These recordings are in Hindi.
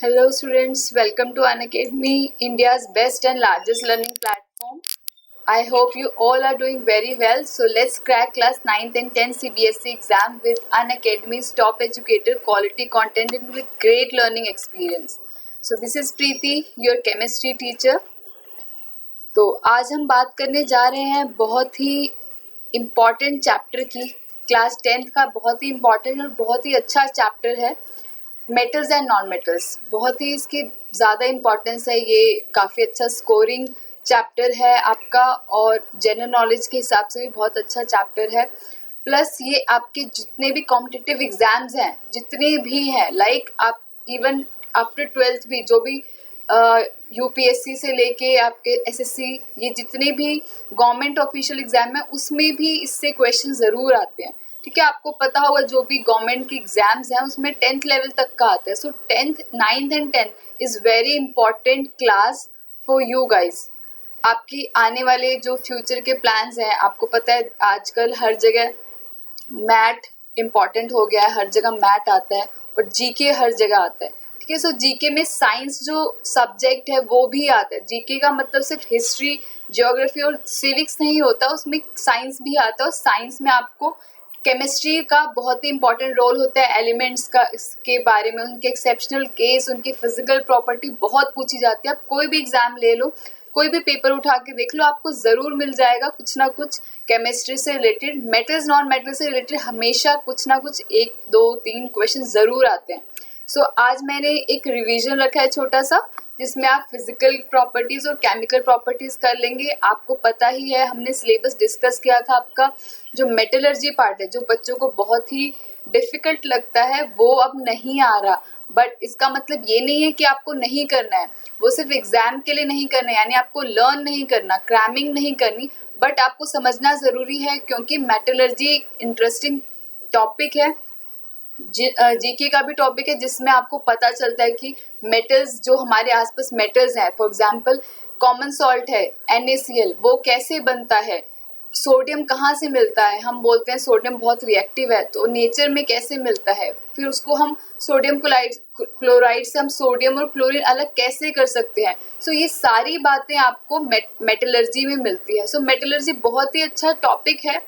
Hello students, welcome to Unacademy, India's best and largest learning platform. I hope you all are doing very well. So let's crack class 9th and 10th CBSE exam with Unacademy's top educator, quality content and with great learning experience. So this is Preeti, your chemistry teacher. तो आज हम बात करने जा रहे हैं बहुत ही इम्पॉर्टेंट चैप्टर की। क्लास 10th का बहुत ही इम्पॉर्टेंट और बहुत ही अच्छा चैप्टर है मेटल्स एंड नॉन मेटल्स। बहुत ही इसकी ज़्यादा इम्पोर्टेंस है, ये काफ़ी अच्छा स्कोरिंग चैप्टर है आपका और जनरल नॉलेज के हिसाब से भी बहुत अच्छा चैप्टर है। प्लस ये आपके जितने भी कॉम्पिटिटिव एग्जाम्स हैं, जितने भी हैं, लाइक आप इवन आफ्टर 12th भी जो भी यूपीएससी से लेके आपके एसएससी, ये जितने भी गवर्नमेंट ऑफिशियल एग्जाम है उसमें भी इससे क्वेश्चन ज़रूर आते हैं। ठीक है, आपको पता होगा जो भी गवर्नमेंट की एग्जाम्स हैं उसमें 10th लेवल तक का आता है। सो 10th, 9th and 10th is very important class for you guys. आपकी आने वाले जो फ्यूचर के प्लान्स हैं, आपको पता है आजकल हर जगह मैथ इम्पॉर्टेंट हो गया है, हर जगह मैथ आता है और जीके हर जगह आता है। ठीक है, सो जीके में साइंस जो सब्जेक्ट है वो भी आता है। जीके का मतलब सिर्फ हिस्ट्री, ज्योग्राफी और सिविक्स नहीं होता, उसमें साइंस भी आता है और साइंस में आपको केमिस्ट्री का बहुत ही इंपॉर्टेंट रोल होता है। एलिमेंट्स का इसके बारे में, उनके एक्सेप्शनल केस, उनकी फिजिकल प्रॉपर्टी बहुत पूछी जाती है। आप कोई भी एग्जाम ले लो, कोई भी पेपर उठा के देख लो, आपको ज़रूर मिल जाएगा कुछ ना कुछ केमिस्ट्री से रिलेटेड। मेटल्स नॉन मेटल्स से रिलेटेड हमेशा कुछ ना कुछ 1, 2, 3 क्वेश्चन ज़रूर आते हैं। सो आज मैंने एक रिवीजन रखा है छोटा सा, जिसमें आप फिजिकल प्रॉपर्टीज़ और केमिकल प्रॉपर्टीज़ कर लेंगे। आपको पता ही है, हमने सिलेबस डिस्कस किया था। आपका जो मेटलर्जी पार्ट है, जो बच्चों को बहुत ही डिफ़िकल्ट लगता है, वो अब नहीं आ रहा। बट इसका मतलब ये नहीं है कि आपको नहीं करना है, वो सिर्फ एग्जाम के लिए नहीं करना है, यानी आपको लर्न नहीं करना, क्रैमिंग नहीं करनी, बट आपको समझना ज़रूरी है क्योंकि मेटलर्जी इंटरेस्टिंग टॉपिक है। जीके का भी टॉपिक है जिसमें आपको पता चलता है कि मेटल्स जो हमारे आसपास मेटल्स हैं, फॉर एग्जांपल कॉमन सॉल्ट है NaCl, वो कैसे बनता है, सोडियम कहाँ से मिलता है। हम बोलते हैं सोडियम बहुत रिएक्टिव है, तो नेचर में कैसे मिलता है, फिर उसको हम सोडियम क्लोराइड से हम सोडियम और क्लोरीन अलग कैसे कर सकते हैं। सो ये सारी बातें आपको मेटलर्जी में मिलती है। सो मेटलर्जी बहुत ही अच्छा टॉपिक है,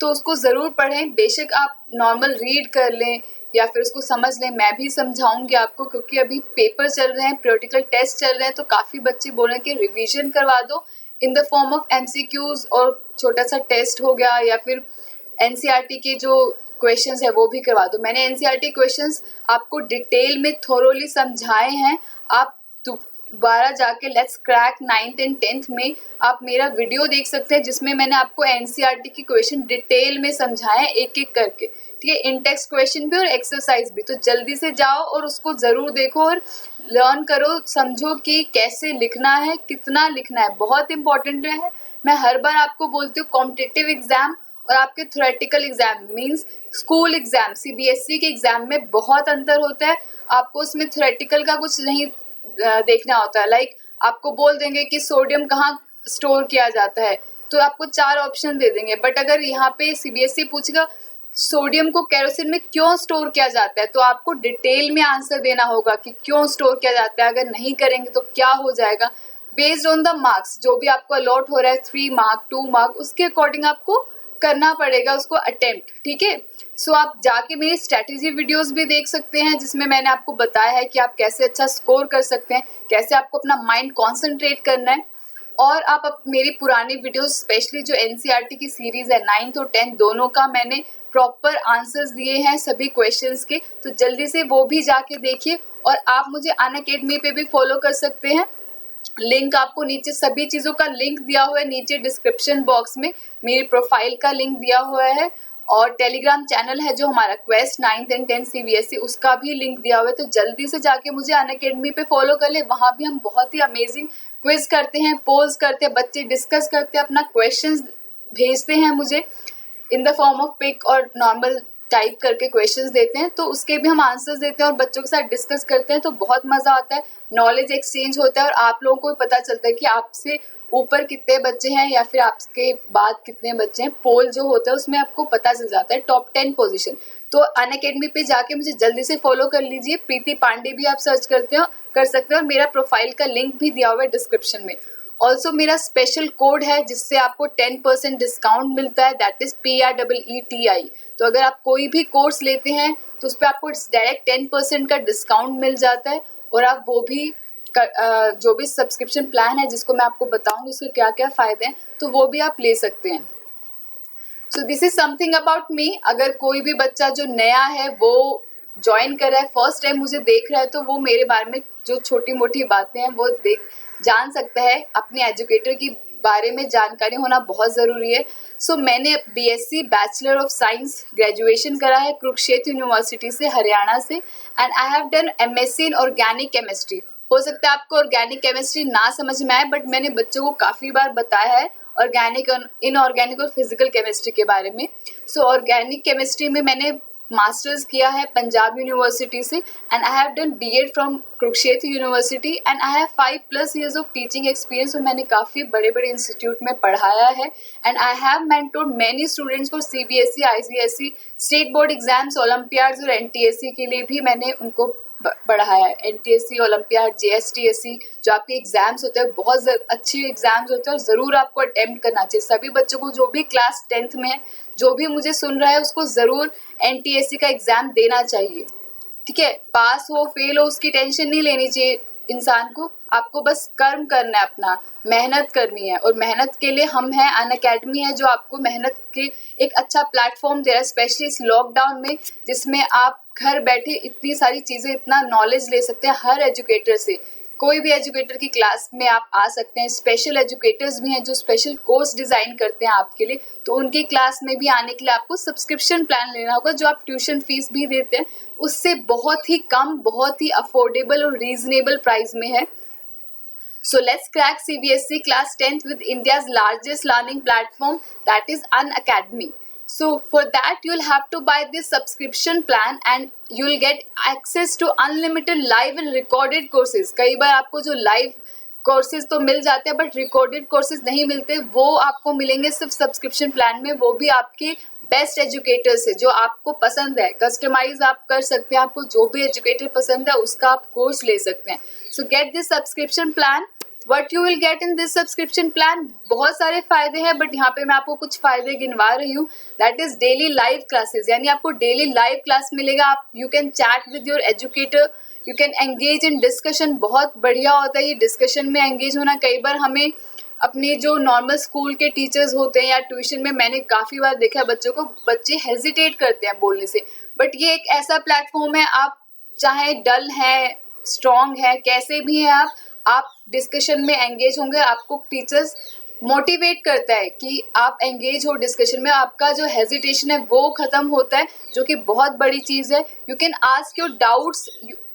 तो उसको ज़रूर पढ़ें। बेशक आप नॉर्मल रीड कर लें या फिर उसको समझ लें, मैं भी समझाऊंगी आपको, क्योंकि अभी पेपर चल रहे हैं, प्रैक्टिकल टेस्ट चल रहे हैं, तो काफ़ी बच्चे बोल रहे हैं कि रिवीजन करवा दो इन द फॉर्म ऑफ MCQs और छोटा सा टेस्ट हो गया, या फिर NCERT के जो क्वेश्चंस है वो भी करवा दो। मैंने NCERT क्वेश्चंस आपको डिटेल में थोरोली समझाए हैं। आप दोबारा जाके let's crack 9th and 10th में आप मेरा वीडियो देख सकते हैं, जिसमें मैंने आपको NCERT की क्वेश्चन डिटेल में समझाए एक एक करके। ठीक है, इन टेक्स्ट क्वेश्चन भी और एक्सरसाइज भी। तो जल्दी से जाओ और उसको ज़रूर देखो और लर्न करो, समझो कि कैसे लिखना है, कितना लिखना है, बहुत इंपॉर्टेंट है। मैं हर बार आपको बोलती हूँ, कॉम्पिटिटिव एग्जाम और आपके theoretical exam means school exam, CBSE के एग्जाम में बहुत अंतर होता है। आपको उसमें थ्योरेटिकल का कुछ नहीं देखना होता है। लाइक आपको बोल देंगे कि सोडियम कहाँ स्टोर किया जाता है, तो आपको 4 ऑप्शन दे देंगे। बट अगर यहाँ पे CBSE पूछेगा सोडियम को केरोसिन में क्यों स्टोर किया जाता है, तो आपको डिटेल में आंसर देना होगा कि क्यों स्टोर किया जाता है। अगर नहीं करेंगे तो क्या हो जाएगा, बेस्ड ऑन द मार्क्स जो भी आपको अलॉट हो रहा है, 3 मार्क 2 मार्क, उसके अकॉर्डिंग आपको करना पड़ेगा उसको अटेम्प्ट। ठीक है, सो आप जाके मेरी स्ट्रैटेजी वीडियोस भी देख सकते हैं, जिसमें मैंने आपको बताया है कि आप कैसे अच्छा स्कोर कर सकते हैं, कैसे आपको अपना माइंड कॉन्सेंट्रेट करना है। और आप मेरी पुरानी वीडियोस, स्पेशली जो NCERT की सीरीज़ है 9th और 10th दोनों का, मैंने प्रॉपर आंसर्स दिए हैं सभी क्वेश्चंस के, तो जल्दी से वो भी जाके देखिए। और आप मुझे अनअकैडमी पे भी फॉलो कर सकते हैं। लिंक आपको नीचे, सभी चीज़ों का लिंक दिया हुआ है नीचे डिस्क्रिप्शन बॉक्स में, मेरी प्रोफाइल का लिंक दिया हुआ है और टेलीग्राम चैनल है जो हमारा quest 9th and 10th CBSE, उसका भी लिंक दिया हुआ है। तो जल्दी से जाके मुझे अनअकैडमी पे फॉलो कर ले, वहाँ भी हम बहुत ही अमेजिंग क्विज करते हैं, पोल्स करते हैं, बच्चे डिस्कस करते हैं, अपना क्वेश्चंस भेजते हैं मुझे in the form of pic और नॉर्मल टाइप करके क्वेश्चंस देते हैं, तो उसके भी हम आंसर्स देते हैं और बच्चों के साथ डिस्कस करते हैं। तो बहुत मज़ा आता है, नॉलेज एक्सचेंज होता है और आप लोगों को भी पता चलता है कि आपसे ऊपर कितने बच्चे हैं या फिर आपके बाद कितने बच्चे हैं, पोल जो होता है उसमें आपको पता चल जाता है टॉप 10 पोजीशन। तो अनअकैडमी पे जाके मुझे जल्दी से फॉलो कर लीजिए। प्रीति पांडे भी आप सर्च कर सकते हो, और मेरा प्रोफाइल का लिंक भी दिया हुआ है डिस्क्रिप्शन में। ऑल्सो मेरा स्पेशल कोड है जिससे आपको 10% डिस्काउंट मिलता है, दैट इज PREETI। तो अगर आप कोई भी कोर्स लेते हैं तो उस पर आपको डायरेक्ट 10% का डिस्काउंट मिल जाता है, और आप वो भी जो भी सब्सक्रिप्शन प्लान है जिसको मैं आपको बताऊंगी उसके क्या क्या फ़ायदे हैं, तो वो भी आप ले सकते हैं। सो this is something about me. अगर कोई भी बच्चा जो नया है वो ज्वाइन कर रहा है, फर्स्ट टाइम मुझे देख रहा है, तो वो मेरे बारे में जो छोटी मोटी बातें हैं वो जान सकता है। अपने एजुकेटर की बारे में जानकारी होना बहुत ज़रूरी है। सो मैंने BSc bachelor of science graduation करा है कुरुक्षेत्र यूनिवर्सिटी से, हरियाणा से, and I have done MSc in organic chemistry. हो सकता है आपको ऑर्गेनिक केमिस्ट्री ना समझ में आए, बट मैंने बच्चों को काफ़ी बार बताया है ऑर्गेनिक, इनऑर्गेनिक और फिजिकल केमिस्ट्री के बारे में। सो ऑर्गेनिक केमिस्ट्री में मैंने मास्टर्स किया है पंजाब यूनिवर्सिटी से, and I have done BEd from Kurukshetra university, and I have 5+ years of teaching experience. और मैंने काफ़ी बड़े बड़े इंस्टीट्यूट में पढ़ाया है, and I have mentored many students for CBSE, ICSE, state board exams, Olympiads और NTSE के लिए भी मैंने उनको बढ़ाया है। NTSE, ओलंपियाड, JSTSE जो आपके एग्जाम्स होते हैं बहुत अच्छे एग्जाम्स होते हैं, और ज़रूर आपको अटेम्प्ट करना चाहिए। सभी बच्चों को जो भी क्लास 10th में है, जो भी मुझे सुन रहा है, उसको ज़रूर NTSE का एग्ज़ाम देना चाहिए। ठीक है, पास हो फेल हो उसकी टेंशन नहीं लेनी चाहिए इंसान को, आपको बस कर्म करना है, अपना मेहनत करनी है, और मेहनत के लिए हम हैं, अनअकैडमी है जो आपको मेहनत के एक अच्छा प्लेटफॉर्म दे रहा है, स्पेशली इस लॉकडाउन में, जिसमें आप घर बैठे इतनी सारी चीज़ें, इतना नॉलेज ले सकते हैं हर एजुकेटर से। कोई भी एजुकेटर की क्लास में आप आ सकते हैं। स्पेशल एजुकेटर्स भी हैं जो स्पेशल कोर्स डिज़ाइन करते हैं आपके लिए, तो उनकी क्लास में भी आने के लिए आपको सब्सक्रिप्शन प्लान लेना होगा, जो आप ट्यूशन फीस भी देते हैं उससे बहुत ही कम, बहुत ही अफोर्डेबल और रीजनेबल प्राइस में है। So let's crack CBSE class 10th with India's largest learning platform, that is Unacademy. So for that you'll have to buy this subscription plan and you'll get access to unlimited live and recorded courses. कई बार आपको जो live कोर्सेज तो मिल जाते हैं बट रिकॉर्डेड कोर्सेज नहीं मिलते, वो आपको मिलेंगे सिर्फ सब्सक्रिप्शन प्लान में, वो भी आपके बेस्ट एजुकेटर से जो आपको पसंद है। कस्टमाइज आप कर सकते हैं, आपको जो भी एजुकेटर पसंद है उसका आप कोर्स ले सकते हैं। सो get this subscription plan. What you will get in this subscription plan, बहुत सारे फायदे हैं, बट यहाँ पे मैं आपको कुछ फायदे गिनवा रही हूँ। That is daily live classes, यानी आपको डेली लाइव क्लास मिलेगा। आप you can chat with your educator, you can engage in discussion. बहुत बढ़िया होता है ये डिस्कशन में एंगेज होना। कई बार हमें अपने जो नॉर्मल स्कूल के टीचर्स होते हैं या ट्यूशन में, मैंने काफ़ी बार देखा है बच्चों को, बच्चे हेजिटेट करते हैं बोलने से, बट ये एक ऐसा प्लेटफॉर्म है, आप चाहे डल हैं, स्ट्रॉन्ग है, कैसे भी हैं आप डिस्कशन में एंगेज होंगे। आपको टीचर्स मोटिवेट करता है कि आप एंगेज हो डिस्कशन में, आपका जो हेजिटेशन है वो ख़त्म होता है, जो कि बहुत बड़ी चीज़ है। You can ask your doubts,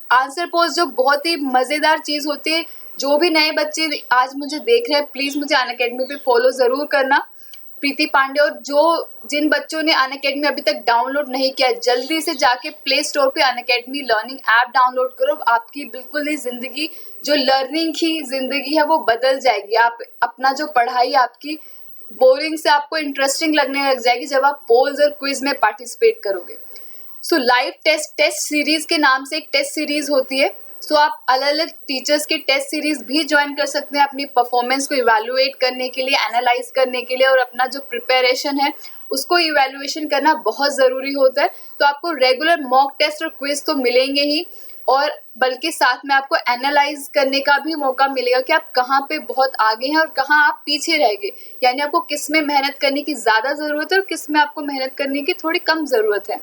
answer post जो बहुत ही मज़ेदार चीज़ होती है। जो भी नए बच्चे आज मुझे देख रहे हैं, प्लीज़ मुझे अनअकैडमी पे फॉलो ज़रूर करना, प्रीति पांडे। और जिन बच्चों ने अनअकैडमी अभी तक डाउनलोड नहीं किया, जल्दी से जाके प्ले स्टोर पे अनअकैडमी लर्निंग ऐप डाउनलोड करो। आपकी बिल्कुल ही ज़िंदगी, जो लर्निंग की ज़िंदगी है वो बदल जाएगी। आप अपना जो पढ़ाई आपकी बोरिंग से आपको इंटरेस्टिंग लगने लग जाएगी जब आप पोल्स और क्विज में पार्टिसिपेट करोगे। सो लाइव टेस्ट सीरीज के नाम से एक टेस्ट सीरीज होती है। सो आप अलग अलग टीचर्स के टेस्ट सीरीज भी ज्वाइन कर सकते हैं अपनी परफॉर्मेंस को इवैल्यूएट करने के लिए, एनालाइज करने के लिए, और अपना जो प्रिपरेशन है उसको इवैल्यूएशन करना बहुत ज़रूरी होता है। तो आपको रेगुलर मॉक टेस्ट और क्विज तो मिलेंगे ही, और बल्कि साथ में आपको एनालाइज करने का भी मौका मिलेगा कि आप कहाँ पे बहुत आगे हैं और कहाँ आप पीछे रह गए, यानी आपको किस में मेहनत करने की ज़्यादा ज़रूरत है और किस में आपको मेहनत करने की थोड़ी कम ज़रूरत है।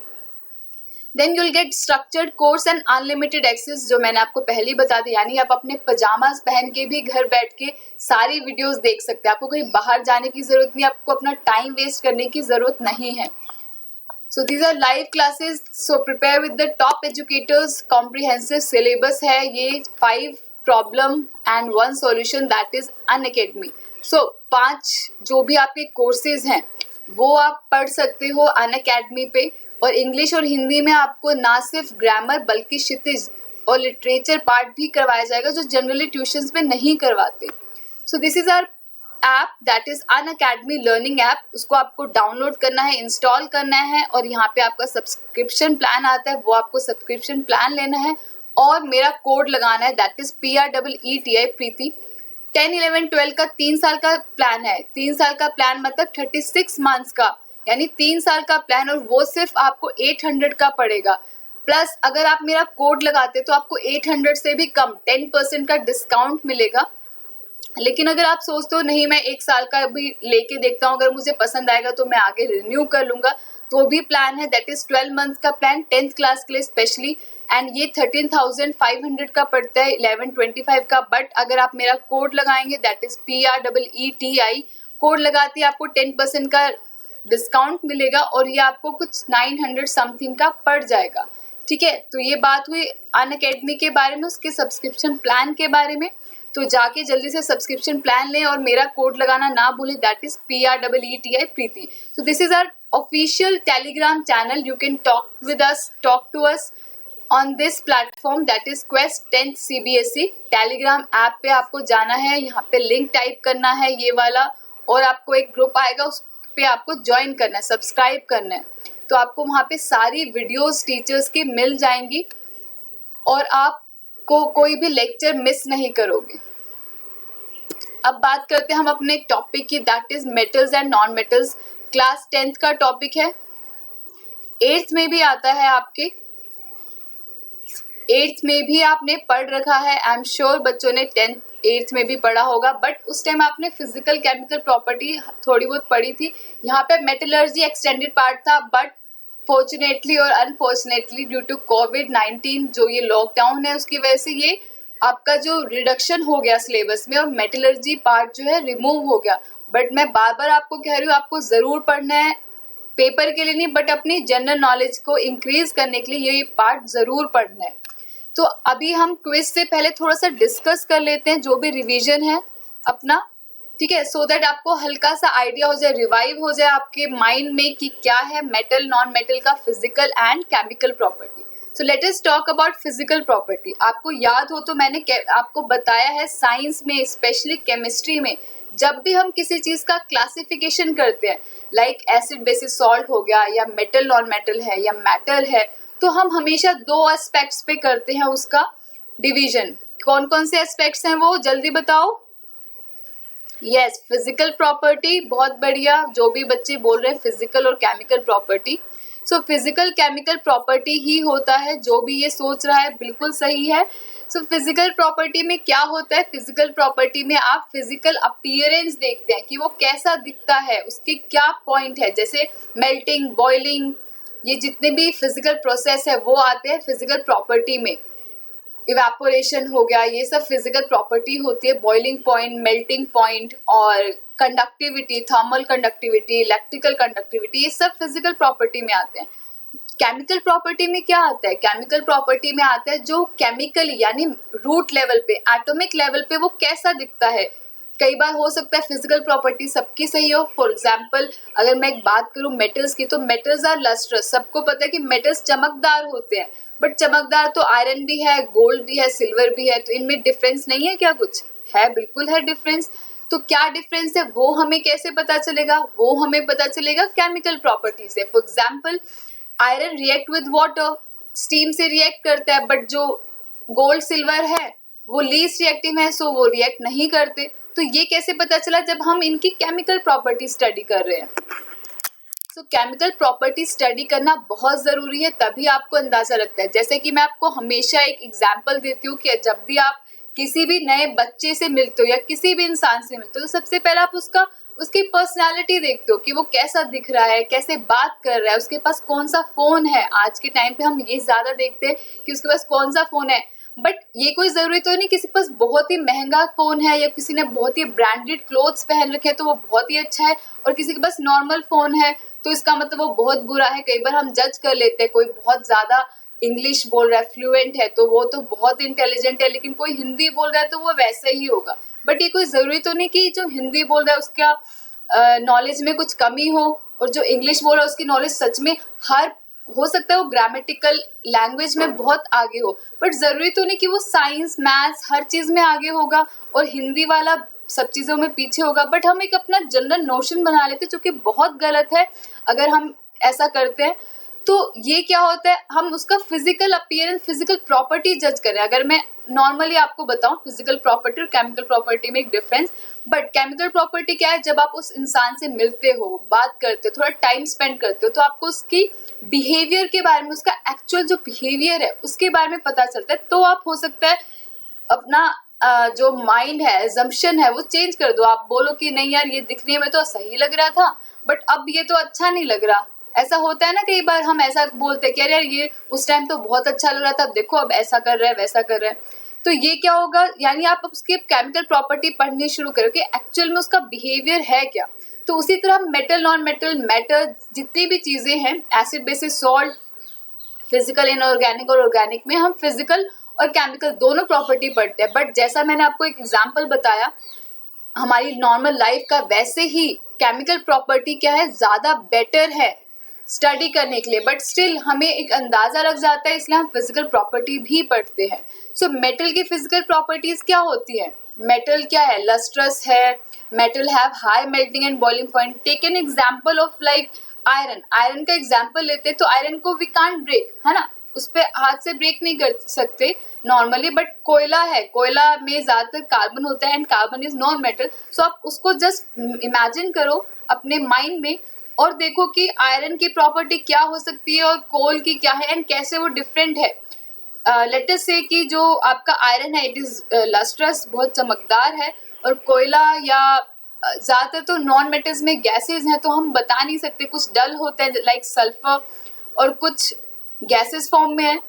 Then you'll get structured course and unlimited access, जो मैंने आपको पहले ही बता दी, यानी आप अपने पजामाज पहन के भी घर बैठ के सारी वीडियोस देख सकते हैं। आपको कहीं बाहर जाने की ज़रूरत नहीं, आपको अपना टाइम वेस्ट करने की ज़रूरत नहीं है। So these are live classes, so prepare with the top educators. Comprehensive syllabus है ये, 5 problem and 1 solution, that is Unacademy. So 5 जो भी आपके कोर्सेज हैं वो आप पढ़ सकते हो अनअकैडमी पे, और इंग्लिश और हिंदी में आपको ना सिर्फ ग्रामर बल्कि क्षितिज और लिटरेचर पार्ट भी करवाया जाएगा, जो जनरली ट्यूशंस में नहीं करवाते। So this is our app that is Unacademy learning app, उसको आपको डाउनलोड करना है, इंस्टॉल करना है और यहाँ पे आपका सब्सक्रिप्शन प्लान आता है, वो आपको सब्सक्रिप्शन प्लान लेना है और मेरा कोड लगाना है दैट इज PREETI प्रीति। 10, 11, 12 का 3 साल का प्लान है। 3 साल का प्लान मतलब 36 मंथ्स का, यानी 3 साल का प्लान, और वो सिर्फ आपको 800 का पड़ेगा। प्लस अगर आप मेरा कोड लगाते तो आपको 800 से भी कम 10% का डिस्काउंट मिलेगा। लेकिन अगर आप सोचते हो नहीं मैं 1 साल का भी लेके देखता हूँ, अगर मुझे पसंद आएगा तो मैं आगे रिन्यू कर लूंगा, तो भी प्लान है दैट इज 12 मंथ का प्लान 10th क्लास के लिए स्पेशली, एंड ये 13,500 का पड़ता है 1125 का। बट अगर आप मेरा कोड लगाएंगे दैट इज PREETI, कोड लगाते ही आपको 10% का डिस्काउंट मिलेगा और ये आपको कुछ 900 समथिंग का पड़ जाएगा। ठीक है, तो ये बात हुई अनअकैडमी के बारे में, उसके सब्सक्रिप्शन प्लान के बारे में। तो जाके जल्दी से सब्सक्रिप्शन प्लान लें और मेरा कोड लगाना ना भूलें that is PREETI Preeti. So this is our official Telegram channel, you can talk to us on this platform that is quest 10th CBSE। Telegram app पे आपको जाना है, यहाँ पे लिंक टाइप करना है ये वाला, और आपको एक ग्रुप आएगा उस पे आपको ज्वाइन करना है, सब्सक्राइब करना है, तो आपको वहाँ पे सारी वीडियोस टीचर्स की मिल जाएंगी और आपको कोई भी लेक्चर मिस नहीं करोगे। अब बात करते हैं हम अपने टॉपिक की that is metals and non metals. Class 10th का टॉपिक है, 8th में भी आता है आपके, 8th में भी आपने पढ़ रखा है, आई एम श्योर बच्चों ने 8th में भी पढ़ा होगा, बट उस टाइम आपने फिजिकल केमिकल प्रॉपर्टी थोड़ी बहुत पढ़ी थी। यहाँ पे मेटलर्जी एक्सटेंडेड पार्ट था, बट फॉर्चुनेटली और अनफॉर्चुनेटली ड्यू टू COVID-19 जो ये लॉकडाउन है उसकी वजह से ये आपका जो रिडक्शन हो गया सिलेबस में और मेटलर्जी पार्ट जो है रिमूव हो गया। बट मैं बार बार आपको कह रही हूँ आपको ज़रूर पढ़ना है, पेपर के लिए नहीं बट अपनी जनरल नॉलेज को इंक्रीज करने के लिए ये पार्ट ज़रूर पढ़ना है। तो अभी हम क्विज से पहले थोड़ा सा डिस्कस कर लेते हैं जो भी रिवीजन है अपना, ठीक है, सो दैट आपको हल्का सा आइडिया हो जाए, रिवाइव हो जाए आपके माइंड में कि क्या है मेटल नॉन मेटल का physical and chemical property. So let us talk about physical property. आपको याद हो तो मैंने आपको बताया है साइंस में स्पेशली केमिस्ट्री में जब भी हम किसी चीज का क्लासिफिकेशन करते हैं लाइक एसिड बेसिस सॉल्ट हो गया या मेटल नॉन मेटल है या मैटर है, तो हम हमेशा 2 एस्पेक्ट्स पे करते हैं उसका डिवीजन। कौन कौन से एस्पेक्ट्स हैं वो जल्दी बताओ। यस, फिजिकल प्रॉपर्टी, बहुत बढ़िया, जो भी बच्चे बोल रहे हैं फिजिकल और chemical property. So physical chemical property ही होता है, जो भी ये सोच रहा है बिल्कुल सही है। सो फिजिकल प्रॉपर्टी में क्या होता है, फिजिकल प्रॉपर्टी में आप फिजिकल अपीयरेंस देखते हैं कि वो कैसा दिखता है, उसके क्या पॉइंट है, जैसे मेल्टिंग, बॉइलिंग, ये जितने भी फिजिकल प्रोसेस है वो आते हैं फिजिकल प्रॉपर्टी में। इवेपोरेशन हो गया, ये सब फिजिकल प्रॉपर्टी होती है। बॉइलिंग पॉइंट, मेल्टिंग पॉइंट और conductivity, thermal conductivity, electrical conductivity, ये सब फिजिकल प्रॉपर्टी में आते हैं। केमिकल प्रॉपर्टी में क्या आता है, केमिकल प्रॉपर्टी में आता है जो केमिकली यानी रूट लेवल पे, एटॉमिक लेवल पे वो कैसा दिखता है। कई बार हो सकता है फिजिकल प्रॉपर्टी सबकी सही हो, फॉर एग्जाम्पल अगर मैं एक बात करूं मेटल्स की तो मेटल्स आर लस्ट्रस, सबको पता है कि मेटल्स चमकदार होते हैं, बट चमकदार तो आयरन भी है, गोल्ड भी है, सिल्वर भी है, तो इनमें डिफरेंस नहीं है क्या, कुछ है, बिल्कुल है डिफरेंस। तो क्या डिफरेंस है वो हमें कैसे पता चलेगा, वो हमें पता चलेगा केमिकल प्रॉपर्टी से। For example iron react with water, steam से रिएक्ट करता है, बट जो गोल्ड सिल्वर है वो लीस्ट रिएक्टिव है, सो वो रिएक्ट नहीं करते। तो ये कैसे पता चला, जब हम इनकी केमिकल प्रॉपर्टी स्टडी कर रहे हैं। तो केमिकल प्रॉपर्टी स्टडी करना बहुत ज़रूरी है, तभी आपको अंदाज़ा लगता है। जैसे कि मैं आपको हमेशा एक एग्जांपल देती हूँ कि जब भी आप किसी भी नए बच्चे से मिलते हो या किसी भी इंसान से मिलते हो तो सबसे पहले आप उसकी पर्सनालिटी देखते हो कि वो कैसा दिख रहा है, कैसे बात कर रहा है, उसके पास कौन सा फ़ोन है। आज के टाइम पे हम ये ज़्यादा देखते हैं कि उसके पास कौन सा फ़ोन है, बट ये कोई ज़रूरी तो नहीं किसी के पास बहुत ही महंगा फ़ोन है या किसी ने बहुत ही ब्रांडेड क्लोथ्स पहन रखे हैं तो वो बहुत ही अच्छा है, और किसी के पास नॉर्मल फ़ोन है तो इसका मतलब वो बहुत बुरा है। कई बार हम जज कर लेते हैं, कोई बहुत ज़्यादा इंग्लिश बोल रहा है, फ्लुएंट है, तो वो तो बहुत इंटेलिजेंट है, लेकिन कोई हिंदी बोल रहा है तो वो वैसे ही होगा। बट ये कोई ज़रूरी तो नहीं कि जो हिंदी बोल रहा है उसका नॉलेज में कुछ कमी हो, और जो इंग्लिश बोल रहा है उसकी नॉलेज सच में हो सकता है वो ग्रामेटिकल लैंग्वेज में बहुत आगे हो, बट ज़रूरी तो नहीं कि वो साइंस, मैथ्स हर चीज़ में आगे होगा, और हिंदी वाला सब चीज़ों में पीछे होगा, बट हम एक अपना जनरल नोशन बना लेते हैं जो कि बहुत गलत है अगर हम ऐसा करते हैं। तो ये क्या होता है, हम उसका फिजिकल अपीयरेंस, फिजिकल प्रॉपर्टी जज कर रहे हैं। अगर मैं नॉर्मली आपको बताऊं फिजिकल प्रॉपर्टी और केमिकल प्रॉपर्टी में एक डिफरेंस, बट केमिकल प्रॉपर्टी क्या है, जब आप उस इंसान से मिलते हो, बात करते हो, थोड़ा टाइम स्पेंड करते हो, तो आपको उसकी बिहेवियर के बारे में, उसका एक्चुअल जो बिहेवियर है उसके बारे में पता चलता है। तो आप हो सकता है अपना जो माइंड है, एजम्पशन है, वो चेंज कर दो। आप बोलो कि नहीं यार ये दिखने में तो सही लग रहा था, बट अब ये तो अच्छा नहीं लग रहा। ऐसा होता है ना, कई बार हम ऐसा बोलते हैं कि यार ये उस टाइम तो बहुत अच्छा लग रहा था, अब देखो अब ऐसा कर रहा है, वैसा कर रहा है। तो ये क्या होगा, यानी आप उसकी केमिकल प्रॉपर्टी पढ़नी शुरू करो कि एक्चुअल में उसका बिहेवियर है क्या। तो उसी तरह मेटल, नॉन मेटल, मैटर, जितनी भी चीजें हैं, acid, basis, salt, physical, inorganic और ऑर्गेनिक में हम फिजिकल और केमिकल दोनों प्रॉपर्टी पढ़ते हैं। बट जैसा मैंने आपको एक एग्जांपल बताया हमारी नॉर्मल लाइफ का, वैसे ही केमिकल प्रॉपर्टी क्या है, ज्यादा बेटर है स्टडी करने के लिए, बट स्टिल हमें एक अंदाजा लग जाता है, इसलिए हम फिजिकल प्रॉपर्टी भी पढ़ते हैं। सो मेटल की फिजिकल प्रॉपर्टीज क्या होती है, मेटल क्या है, लस्ट्रस है, metal have high melting and boiling point. Take an example of like iron, iron का एग्जांपल लेते हैं तो आयरन को वी कांट ब्रेक, है ना, उस पर हाथ से ब्रेक नहीं कर सकते नॉर्मली। बट कोयला है, कोयला में ज्यादातर कार्बन होता है and carbon is non metal. So आप उसको जस्ट इमेजिन करो अपने माइंड में और देखो कि आयरन की प्रॉपर्टी क्या हो सकती है और कोल की क्या है एंड कैसे वो डिफरेंट है। लेट अस से कि जो आपका आयरन है इट इज लस्ट्रस, बहुत चमकदार है, और कोयला या ज्यादातर तो नॉन मेटल्स में गैसेस हैं तो हम बता नहीं सकते, कुछ डल होते हैं लाइक सल्फर और कुछ गैसेस फॉर्म में है।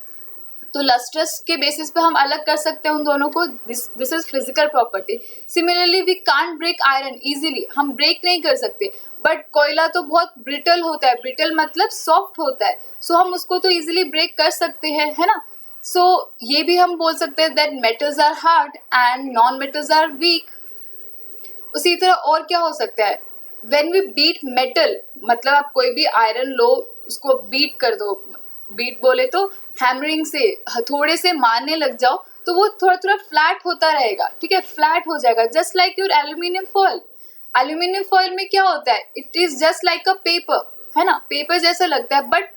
तो लस्ट्रस के बेसिस पे हम अलग कर सकते हैं उन दोनों को। This is physical property. Similarly we can't break iron easily, हम ब्रेक नहीं कर सकते, बट कोयला तो बहुत ब्रिटल होता है, ब्रिटल मतलब सॉफ्ट होता है, सो हम उसको तो इजीली ब्रेक कर सकते हैं, है ना। सो ये भी हम बोल सकते हैं that metals are hard and non metals are weak. उसी तरह और क्या हो सकता है, व्हेन वी बीट मेटल, मतलब आप कोई भी आयरन लो, उसको बीट कर दो, बीट बोले तो हैमरिंग से, हथौड़े से मारने लग जाओ, तो वो थोड़ा थोड़ा फ्लैट होता रहेगा, ठीक है, फ्लैट हो जाएगा, just like your aluminium foil. Aluminium foil में क्या होता है, it is just like a paper, है ना, पेपर जैसा लगता है, बट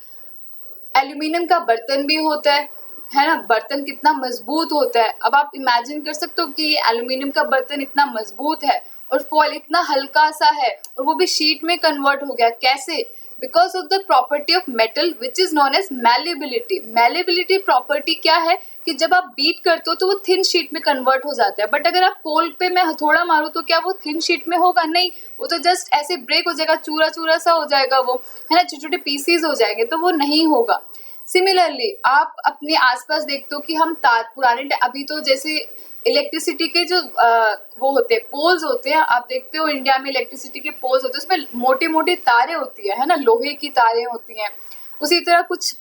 एल्यूमिनियम का बर्तन भी होता है ना, बर्तन कितना मजबूत होता है। अब आप इमेजिन कर सकते हो कि ये एल्यूमिनियम का बर्तन इतना मजबूत है और फॉइल इतना हल्का सा है और वो भी शीट में कन्वर्ट हो गया, कैसे, because of the property of metal which is known as malleability. Malleability property क्या है कि जब आप बीट करते हो तो वो थिन शीट में कन्वर्ट हो जाता है, बट अगर आप कोल पे मैं हथौड़ा मारूं तो क्या वो थिन शीट में होगा, नहीं, वो तो जस्ट ऐसे ब्रेक हो जाएगा, चूरा चूरा सा हो जाएगा वो, है ना, छोटे छोटे पीसीज हो जाएंगे, तो वो नहीं होगा। सिमिलरली आप अपने आसपास देखते हो कि हम तार पुराने अभी तो जैसे इलेक्ट्रिसिटी के जो वो होते हैं, पोल्स होते हैं, आप देखते हो इंडिया में इलेक्ट्रिसिटी के पोल्स होते हैं, उसमें मोटी मोटी तारें होती है ना, लोहे की तारें होती हैं। उसी तरह कुछ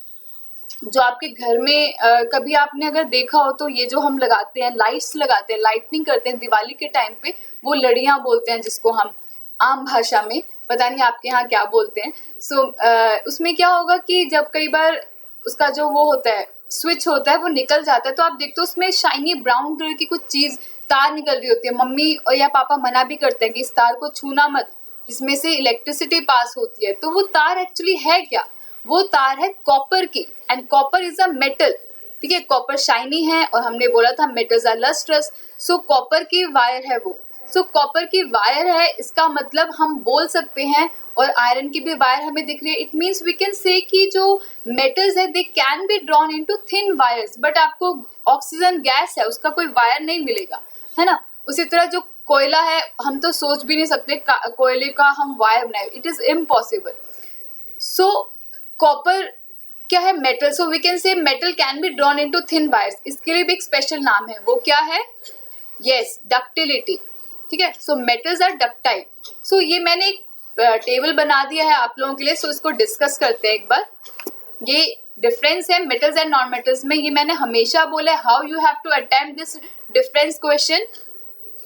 जो आपके घर में कभी आपने अगर देखा हो तो ये जो हम लगाते हैं, लाइट्स लगाते हैं, लाइटनिंग करते हैं दिवाली के टाइम पे, वो लड़ियां बोलते हैं जिसको हम आम भाषा में, पता नहीं आपके यहाँ क्या बोलते हैं। सो उसमें क्या होगा कि जब कई बार उसका जो वो होता है, स्विच होता है, वो निकल जाता है, तो आप देखते हो उसमें शाइनी ब्राउन कलर की कुछ चीज, तार निकल रही होती है। मम्मी और या पापा मना भी करते हैं कि इस तार को छूना मत, इसमें से इलेक्ट्रिसिटी पास होती है। तो वो तार एक्चुअली है क्या, वो तार है कॉपर की, and copper is a metal, ठीक है, कॉपर शाइनी है और हमने बोला था metals are lustrous, so copper की वायर है वो। सो कॉपर की वायर है, इसका मतलब हम बोल सकते हैं, और आयरन की भी वायर हमें दिख रही है, इट मीन्स वी कैन से कि जो मेटल्स है दे can be drawn into thin wires, but आपको ऑक्सीजन गैस है उसका कोई वायर नहीं मिलेगा, है ना। उसी तरह जो कोयला है, हम तो सोच भी नहीं सकते कोयले का हम वायर बनाए, it is impossible. So copper क्या है, metal, so we can say metal can be drawn into thin wires, इसके लिए भी एक स्पेशल नाम है, वो क्या है, यस, डक्टिलिटी, ठीक है। So metals are ductile. So ये मैंने एक टेबल बना दिया है आप लोगों के लिए, सो इसको डिस्कस करते हैं एक बार। ये डिफरेंस है मेटल्स एंड नॉन मेटल्स में, ये मैंने हमेशा बोला है, how you have to attempt this difference question,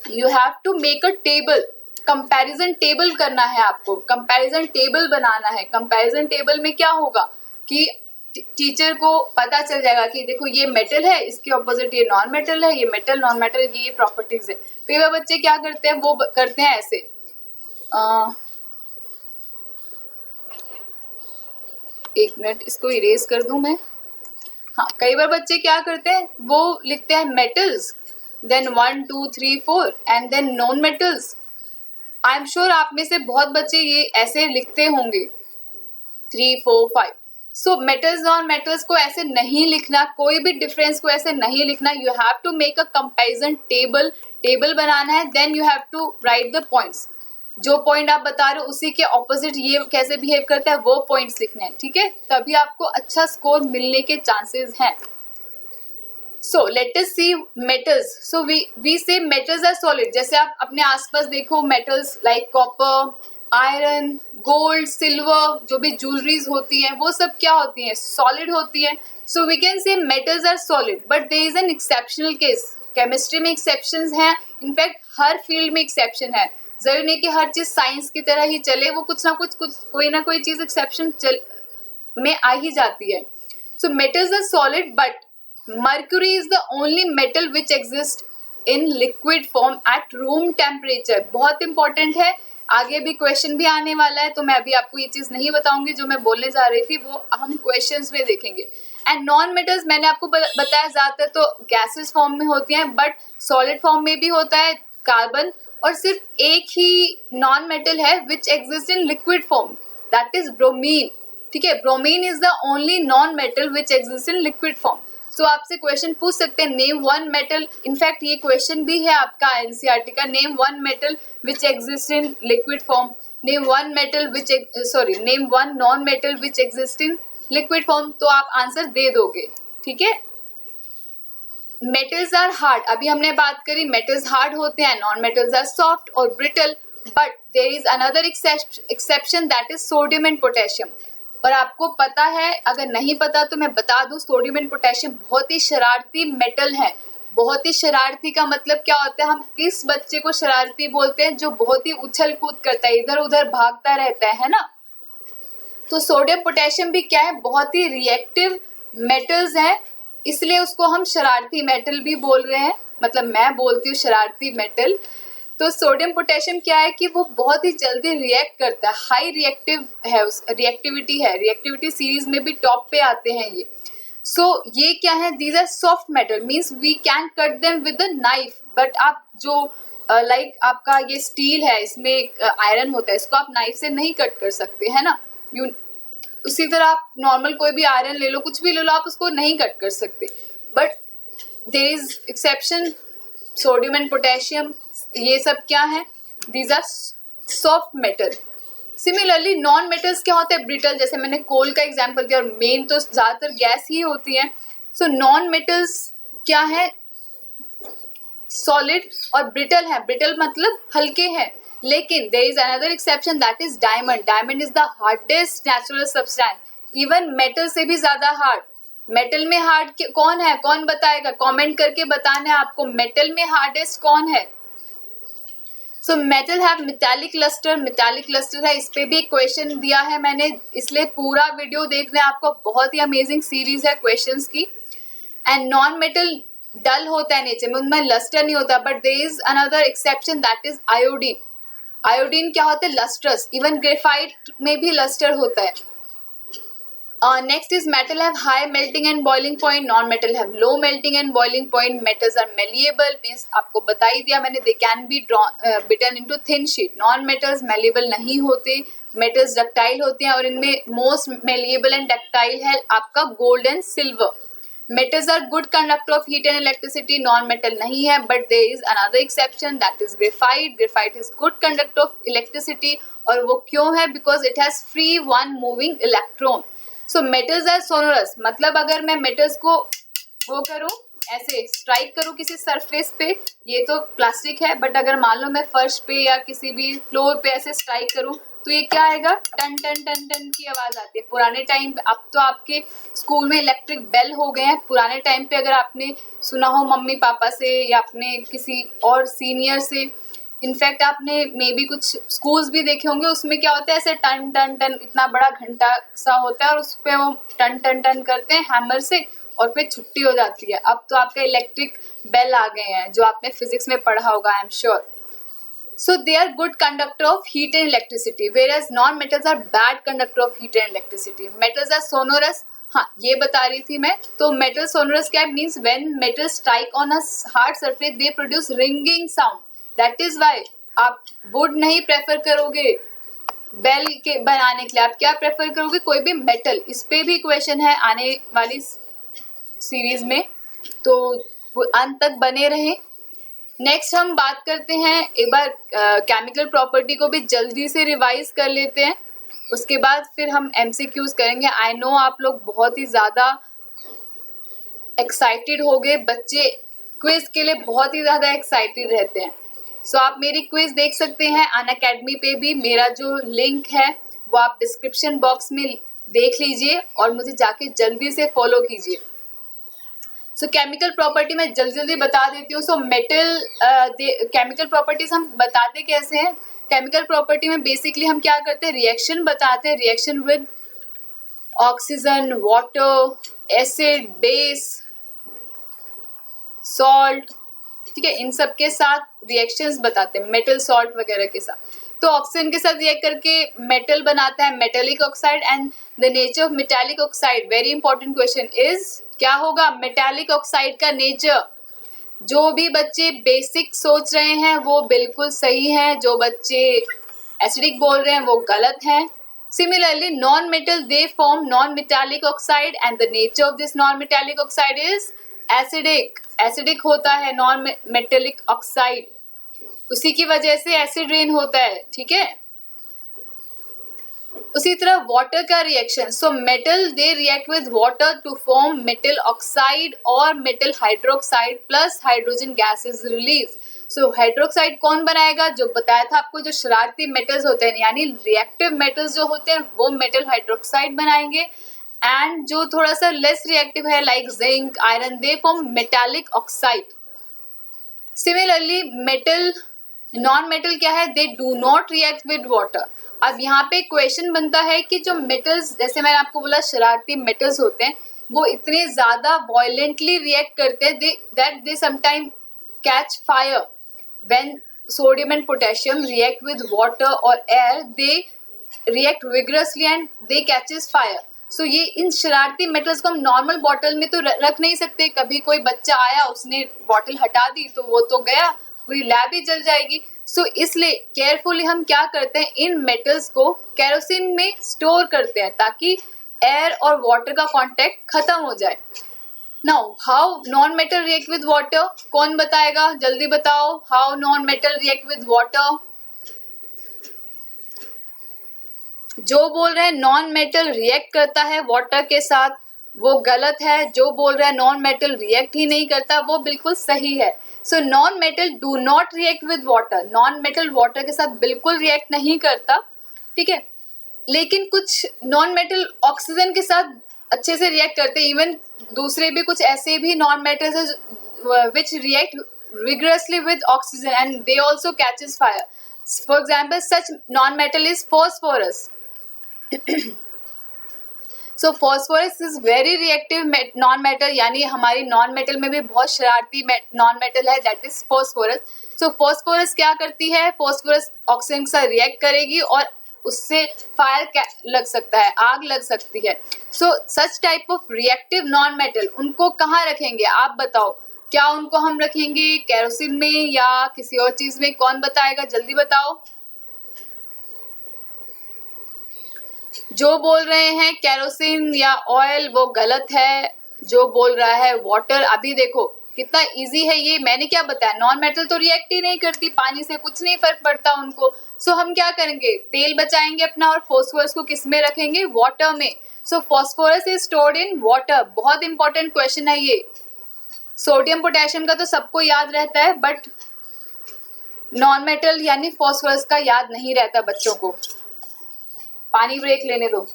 you have to make a table, comparison table करना है आपको, कंपैरिजन टेबल बनाना है। कंपैरिजन टेबल में क्या होगा कि टीचर को पता चल जाएगा कि देखो ये मेटल है, इसके ऑपोजिट ये नॉन मेटल है, ये मेटल नॉन मेटल ये प्रॉपर्टीज है। कई बार बच्चे क्या करते हैं, वो करते हैं ऐसे, एक मिनट इसको इरेज कर दूं मैं। हाँ, कई बार बच्चे क्या करते हैं, वो लिखते हैं metals, then 1 2 3 4 and then non metals. I am sure आप में से बहुत बच्चे ये ऐसे लिखते होंगे 3 4 5। सो मेटल्स नॉन मेटल्स को ऐसे नहीं लिखना, कोई भी डिफरेंस को ऐसे नहीं लिखना। You have to make a comparison table बनाना है, then you have to write the points. जो पॉइंट आप बता रहे हो उसी के ऑपोजिट ये कैसे बिहेव करता है वो पॉइंट्स लिखने हैं, ठीक है, तभी आपको अच्छा स्कोर मिलने के चांसेस हैं। So let us see metals. So we say metals are solid. जैसे आप अपने आसपास देखो, metals like copper, iron, gold, silver, जो भी ज्वेलरीज होती हैं वो सब क्या होती हैं, सॉलिड होती है। So we can say metals are solid, but there is an exceptional case. Chemistry में एक्सेप्शंस हैं, इनफैक्ट हर फील्ड में एक्सेप्शन है। जरूरी नहीं कि हर चीज साइंस की तरह ही चले, वो कुछ कोई ना कोई चीज एक्सेप्शन में आ ही जाती है। So metals are solid, but mercury is the only metal which exist in liquid form at room temperature. बहुत इंपॉर्टेंट है, आगे भी क्वेश्चन भी आने वाला है, तो मैं अभी आपको ये चीज नहीं बताऊंगी। जो मैं बोलने जा रही थी वो हम क्वेश्चंस में देखेंगे। एंड नॉन मेटल्स मैंने आपको बताया ज्यादातर तो गैसेस फॉर्म में होती हैं, बट सॉलिड फॉर्म में भी होता है कार्बन। और सिर्फ एक ही नॉन मेटल है which exist in liquid form, that is bromine. ठीक है, bromine is the only non metal which exist in liquid form. So आपसे क्वेश्चन पूछ सकते हैं, नेम वन मेटल। इनफैक्ट ये क्वेश्चन भी है आपका एनसीईआरटी का, name one metal which exist in liquid form, name one metal which name one non metal which exist in liquid form, तो आप आंसर दे दोगे। ठीक है, मेटल्स आर हार्ड, अभी हमने बात करी मेटल्स हार्ड होते हैं, नॉन मेटल्स आर सॉफ्ट और brittle, but there is another exception that is sodium and potassium. और आपको पता है, अगर नहीं पता तो मैं बता दूं, सोडियम एंड पोटेशियम बहुत ही शरारती मेटल है। बहुत ही शरारती का मतलब क्या होता है, हम किस बच्चे को शरारती बोलते हैं, जो बहुत ही उछल कूद करता है, इधर उधर भागता रहता है ना। तो सोडियम पोटेशियम भी क्या है, बहुत ही रिएक्टिव मेटल्स हैं, इसलिए उसको हम शरारती मेटल भी बोल रहे हैं। मतलब मैं बोलती हूँ शरारती मेटल। तो सोडियम पोटेशियम क्या है कि वो बहुत ही जल्दी रिएक्ट करता है, हाई रिएक्टिव है, उस रिएक्टिविटी है, रिएक्टिविटी सीरीज में भी टॉप पे आते हैं ये। सो ये क्या है, these are soft metal, means we can cut them with a knife. But आप जो लाइक आपका ये स्टील है, इसमें आयरन होता है, इसको आप नाइफ से नहीं कट कर सकते, है ना। उसी तरह आप नॉर्मल कोई भी आयरन ले लो, कुछ भी ले लो, आप उसको नहीं कट कर सकते। But there is exception, sodium and potassium, ये सब क्या है, these are soft metal. Similarly non metals क्या होते हैं, ब्रिटल, जैसे मैंने कोल का एग्जांपल दिया, और मेन तो ज्यादातर गैस ही होती है। सो नॉन मेटल्स क्या है, सॉलिड और ब्रिटल है। ब्रिटल मतलब हल्के हैं, लेकिन there is another exception that is diamond. Diamond is the hardest natural substance, even metal से भी ज्यादा हार्ड। मेटल में हार्ड कौन है, कौन बताएगा, कमेंट करके बताना है आपको, मेटल में हार्डेस्ट कौन है। So metal have metallic lustre, metallic lustre है, इस पे भी क्वेश्चन दिया है मैंने, इसलिए पूरा वीडियो देखना है आपको, बहुत ही अमेजिंग सीरीज है क्वेश्चंस की। एंड नॉन मेटल डल होता है नेचर में, उनमें लस्टर नहीं होता, but there is another exception that is iodine. Iodine क्या होता है, लस्ट्रस, इवन ग्रेफाइट में भी लस्टर होता है। Next is metal have high melting and boiling point, non metal have low melting and boiling point. Metals are malleable, means आपको बता ही दिया मैंने, they can be beaten into thin sheet. Non metals malleable नहीं होते, मेटल्स डक्टाइल होते हैं, और इनमें मोस्ट मेलिएबल एंड डक्टाइल है आपका gold and silver. Metals are good conductor of heat and electricity, non metal नहीं है, but there is another exception that is graphite. Graphite is good conductor of electricity, और वो क्यों है, because it has free one moving electron. So metals are sonorous, मतलब अगर मैं मेटल्स को वो करूं, ऐसे स्ट्राइक करूं किसी सरफेस पे, ये तो प्लास्टिक है, बट अगर मान लो मैं फर्श पे या किसी भी फ्लोर पे ऐसे स्ट्राइक करूं, तो ये क्या आएगा, टन टन टन टन की आवाज आती है। पुराने टाइम पे, अब तो आपके स्कूल में इलेक्ट्रिक बेल हो गए हैं, पुराने टाइम पे अगर आपने सुना हो मम्मी पापा से या अपने किसी और सीनियर से इनफैक्ट आपने मे बी कुछ स्कूल्स भी देखे होंगे, उसमें क्या होता है ऐसे टन टन टन इतना बड़ा घंटा सा होता है और उस पे वो टन टन टन करते हैं हैमर से और फिर छुट्टी हो जाती है। अब तो आपका इलेक्ट्रिक बेल आ गए हैं जो आपने फिजिक्स में पढ़ा होगा, I am sure. So they are good conductor of heat and electricity, whereas non-metals are bad conductor of heat and electricity. Metals are sonorous. हाँ, ये बता रही थी मैं। तो metal sonorous क्या means when metals strike on a hard surface they produce ringing sound. That is why आप wood नहीं prefer करोगे बेल के बनाने के लिए, आप क्या प्रेफर करोगे? कोई भी मेटल। इस पे भी क्वेश्चन है आने वाली सीरीज में, तो अंत तक बने रहें। नेक्स्ट हम बात करते हैं, एक बार केमिकल प्रॉपर्टी को भी जल्दी से रिवाइज कर लेते हैं, उसके बाद फिर हम एमसीक्यूज करेंगे। आई नो आप लोग बहुत ही ज़्यादा एक्साइटेड हो गए, बच्चे क्विज के लिए बहुत ही ज़्यादा एक्साइटेड रहते हैं। सो आप मेरी क्विज देख सकते हैं अनअकैडमी पे भी, मेरा जो लिंक है वो आप डिस्क्रिप्शन बॉक्स में देख लीजिए और मुझे जाके जल्दी से फॉलो कीजिए। सो केमिकल प्रॉपर्टी मैं जल्दी जल्दी बता देती हूँ। सो मेटल केमिकल प्रॉपर्टीज हम बताते कैसे हैं? केमिकल प्रॉपर्टी में बेसिकली हम क्या करते हैं, रिएक्शन बताते हैं, reaction with oxygen, water, acid, base, salt, ठीक है, इन सब के साथ रिएक्शंस बताते हैं, मेटल सॉल्ट वगैरह के साथ। तो ऑक्सीजन के साथ रिएक्ट करके मेटल बनाता है, metallic oxide. And the nature of metallic oxide, very important question is, क्या होगा मेटालिक ऑक्साइड का नेचर? जो भी बच्चे बेसिक सोच रहे हैं वो बिल्कुल सही है, जो बच्चे एसिडिक बोल रहे हैं वो गलत हैं। Similarly non metal they form non metallic oxide and the nature of this non metallic oxide is acidic. Acidic होता है नॉन मेटेलिक ऑक्साइड, उसी की वजह से एसिड रेन होता है, ठीक है। उसी तरह वाटर का reaction, so metal they react with water to form metal oxide और metal hydroxide plus hydrogen gas is release. So hydroxide कौन बनाएगा? जो बताया था आपको, जो शरारती मेटल्स होते हैं यानी रिएक्टिव मेटल्स जो होते हैं वो मेटल हाइड्रोक्साइड बनाएंगे। एंड जो थोड़ा सा लेस रिएक्टिव है like zinc, iron, they form metallic oxide. Similarly metal, non metal क्या है? They do not react with water. अब यहाँ पे क्वेश्चन बनता है कि जो मेटल्स, जैसे मैंने आपको बोला शरारती मेटल्स होते हैं, वो इतने ज्यादा वायलेंटली रिएक्ट करते हैं that they sometime catch fire. When sodium and potassium react with water और air, they react vigorously and they catches fire. So ये इन शरारती मेटल्स को हम नॉर्मल बॉटल में तो रख नहीं सकते। कभी कोई बच्चा आया, उसने बॉटल हटा दी तो वो तो गया, पूरी लैब ही जल जाएगी। सो इसलिए केयरफुली हम क्या करते हैं, इन मेटल्स को केरोसिन में स्टोर करते हैं ताकि एयर और वाटर का कांटेक्ट खत्म हो जाए। Now how non metal react with water, कौन बताएगा? जल्दी बताओ, how non metal react with water. जो बोल रहे हैं नॉन मेटल रिएक्ट करता है वाटर के साथ वो गलत है, जो बोल रहा है नॉन मेटल रिएक्ट ही नहीं करता वो बिल्कुल सही है। So non metal do not react with water, non metal water के साथ बिल्कुल रिएक्ट नहीं करता, ठीक है। लेकिन कुछ नॉन मेटल ऑक्सीजन के साथ अच्छे से रिएक्ट करते हैं। इवन दूसरे भी कुछ ऐसे भी नॉन मेटल्स है विच react vigorously with oxygen and they also catches fire. For example, such non-metal is phosphorus. So phosphorus is very reactive non metal, यानी हमारी नॉन मेटल में भी बहुत शरारती नॉन मेटल है, that is phosphorus. So phosphorus क्या करती है? फॉस्फोरस ऑक्सीजन के साथ रिएक्ट करेगी और उससे फायर लग सकता है, आग लग सकती है। So such type of reactive non metal, उनको कहाँ रखेंगे आप बताओ? क्या उनको हम रखेंगे केरोसिन में या किसी और चीज में? कौन बताएगा, जल्दी बताओ। जो बोल रहे हैं केरोसिन या ऑयल वो गलत है, जो बोल रहा है वाटर। अभी देखो कितना इजी है ये, मैंने क्या बताया, नॉन मेटल तो रिएक्ट ही नहीं करती, पानी से कुछ नहीं फर्क पड़ता उनको। सो हम क्या करेंगे, तेल बचाएंगे अपना और फॉस्फोरस को किस में रखेंगे? वाटर में। So phosphorus is stored in water. बहुत इंपॉर्टेंट क्वेश्चन है ये। सोडियम पोटेशियम का तो सबको याद रहता है बट नॉन मेटल यानी फॉस्फोरस का याद नहीं रहता बच्चों को। पानी ब्रेक लेने दो।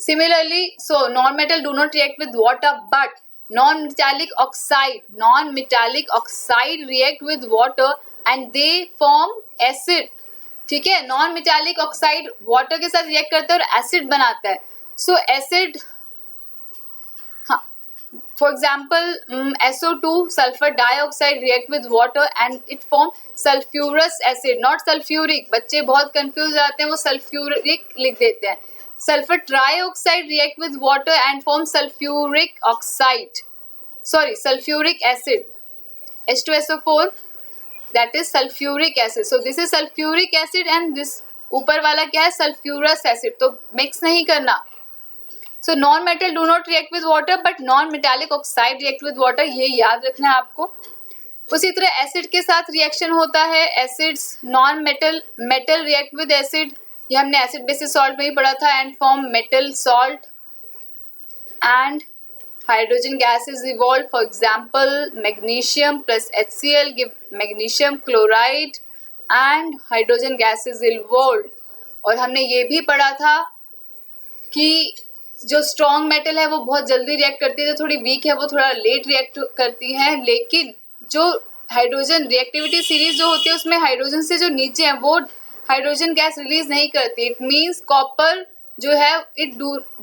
Similarly, so non-metal do not react with water, but non-metallic oxide react with water and they form acid. ठीक है, नॉन मेटालिक ऑक्साइड वाटर के साथ रिएक्ट करता है और एसिड बनाता है. सो एसिड, हाँ, for example SO2 sulphur dioxide react with water and it form sulphurous acid, not sulphuric. बच्चे बहुत कंफ्यूज हो जाते हैं, वो सल्फ्यूरिक लिख देते हैं. Sulphur trioxide react with water and form sulphuric oxide, sorry sulphuric acid, H2SO4, that is sulfuric acid. So this is sulfuric acid and this ऊपर वाला क्या है, sulfurous acid. तो मिक्स नहीं करना. So non metal do not react with water but non metallic oxide react with water, ये याद रखना है आपको. उसी तरह एसिड के साथ रिएक्शन होता है. Acids non metal react with acid, ये हमने एसिड बेसिस सॉल्ट में ही पढ़ा था, and form metal salt and hydrogen gas is evolved. For example, magnesium plus HCl give magnesium chloride and hydrogen gas is evolved. और हमने ये भी पढ़ा था कि जो स्ट्रॉन्ग मेटल है वो बहुत जल्दी रिएक्ट करती है, जो थोड़ी वीक है वो थोड़ा लेट रिएक्ट करती है. लेकिन जो हाइड्रोजन रिएक्टिविटी सीरीज जो होती है उसमें हाइड्रोजन से जो नीचे है वो हाइड्रोजन गैस रिलीज नहीं करती. इट मीन्स कॉपर जो है it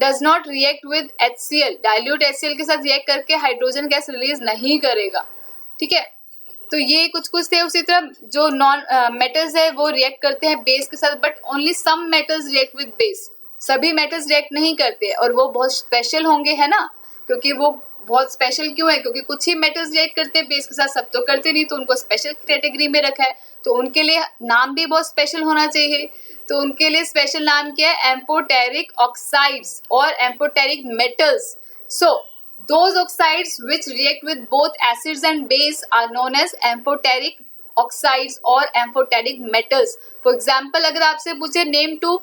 does not react with HCl, dilute HCl के साथ रिएक्ट करके हाइड्रोजन गैस रिलीज नहीं करेगा. ठीक है, तो ये कुछ थे. उसी तरह जो नॉन मेटल्स है वो रिएक्ट करते हैं बेस के साथ, but only some metals react with base. सभी मेटल्स रिएक्ट नहीं करते और वो बहुत स्पेशल होंगे, है ना, क्योंकि वो बहुत स्पेशल क्यों है, क्योंकि कुछ ही मेटल्स रिएक्ट करते हैं बेस के साथ, सब तो करते नहीं, तो उनको स्पेशल कैटेगरी में रखा है. तो उनके लिए नाम भी बहुत स्पेशल होना चाहिए. तो उनके लिए स्पेशल नाम क्या है, एम्फोटेरिक ऑक्साइड्स और amphoteric metals. So those oxides which react with both acids and base are known as amphoteric oxides or amphoteric metals. For example, अगर आपसे पूछे name two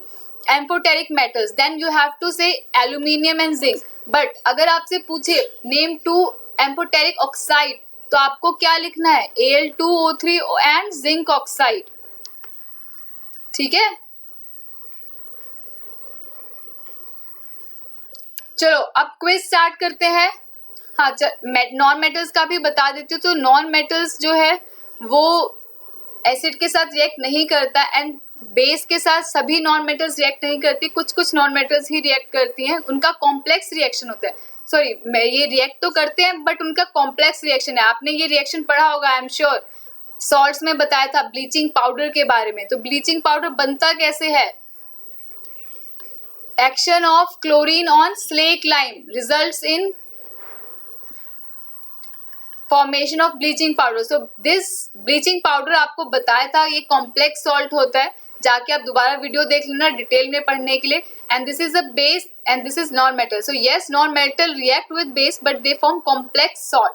amphoteric metals, then you have to say aluminium and zinc. But अगर आपसे पूछे name two amphoteric oxide, तो आपको क्या लिखना है, Al2O3 and zinc oxide. ठीक है, चलो अब क्विज स्टार्ट करते हैं. हाँ, नॉन मेटल्स का भी बता देती हूँ. तो नॉन मेटल्स जो है वो एसिड के साथ रिएक्ट नहीं करता एंड बेस के साथ सभी नॉन मेटल्स रिएक्ट नहीं करती. कुछ नॉन मेटल्स ही रिएक्ट करती हैं, उनका कॉम्प्लेक्स रिएक्शन होता है. सॉरी, ये रिएक्ट तो करते हैं बट उनका कॉम्प्लेक्स रिएक्शन है. आपने ये रिएक्शन पढ़ा होगा, आई एम श्योर. सॉल्ट्स में बताया था ब्लीचिंग पाउडर के बारे में. तो ब्लीचिंग पाउडर बनता कैसे है, action of chlorine on slack lime results in formation of bleaching powder. So this bleaching powder आपको बताया था ये कॉम्प्लेक्स सॉल्ट होता है, जाके आप दोबारा वीडियो देख लेना डिटेल में पढ़ने के लिए. And this is a base and this is non metal. So yes, non metal react with base but they form complex salt.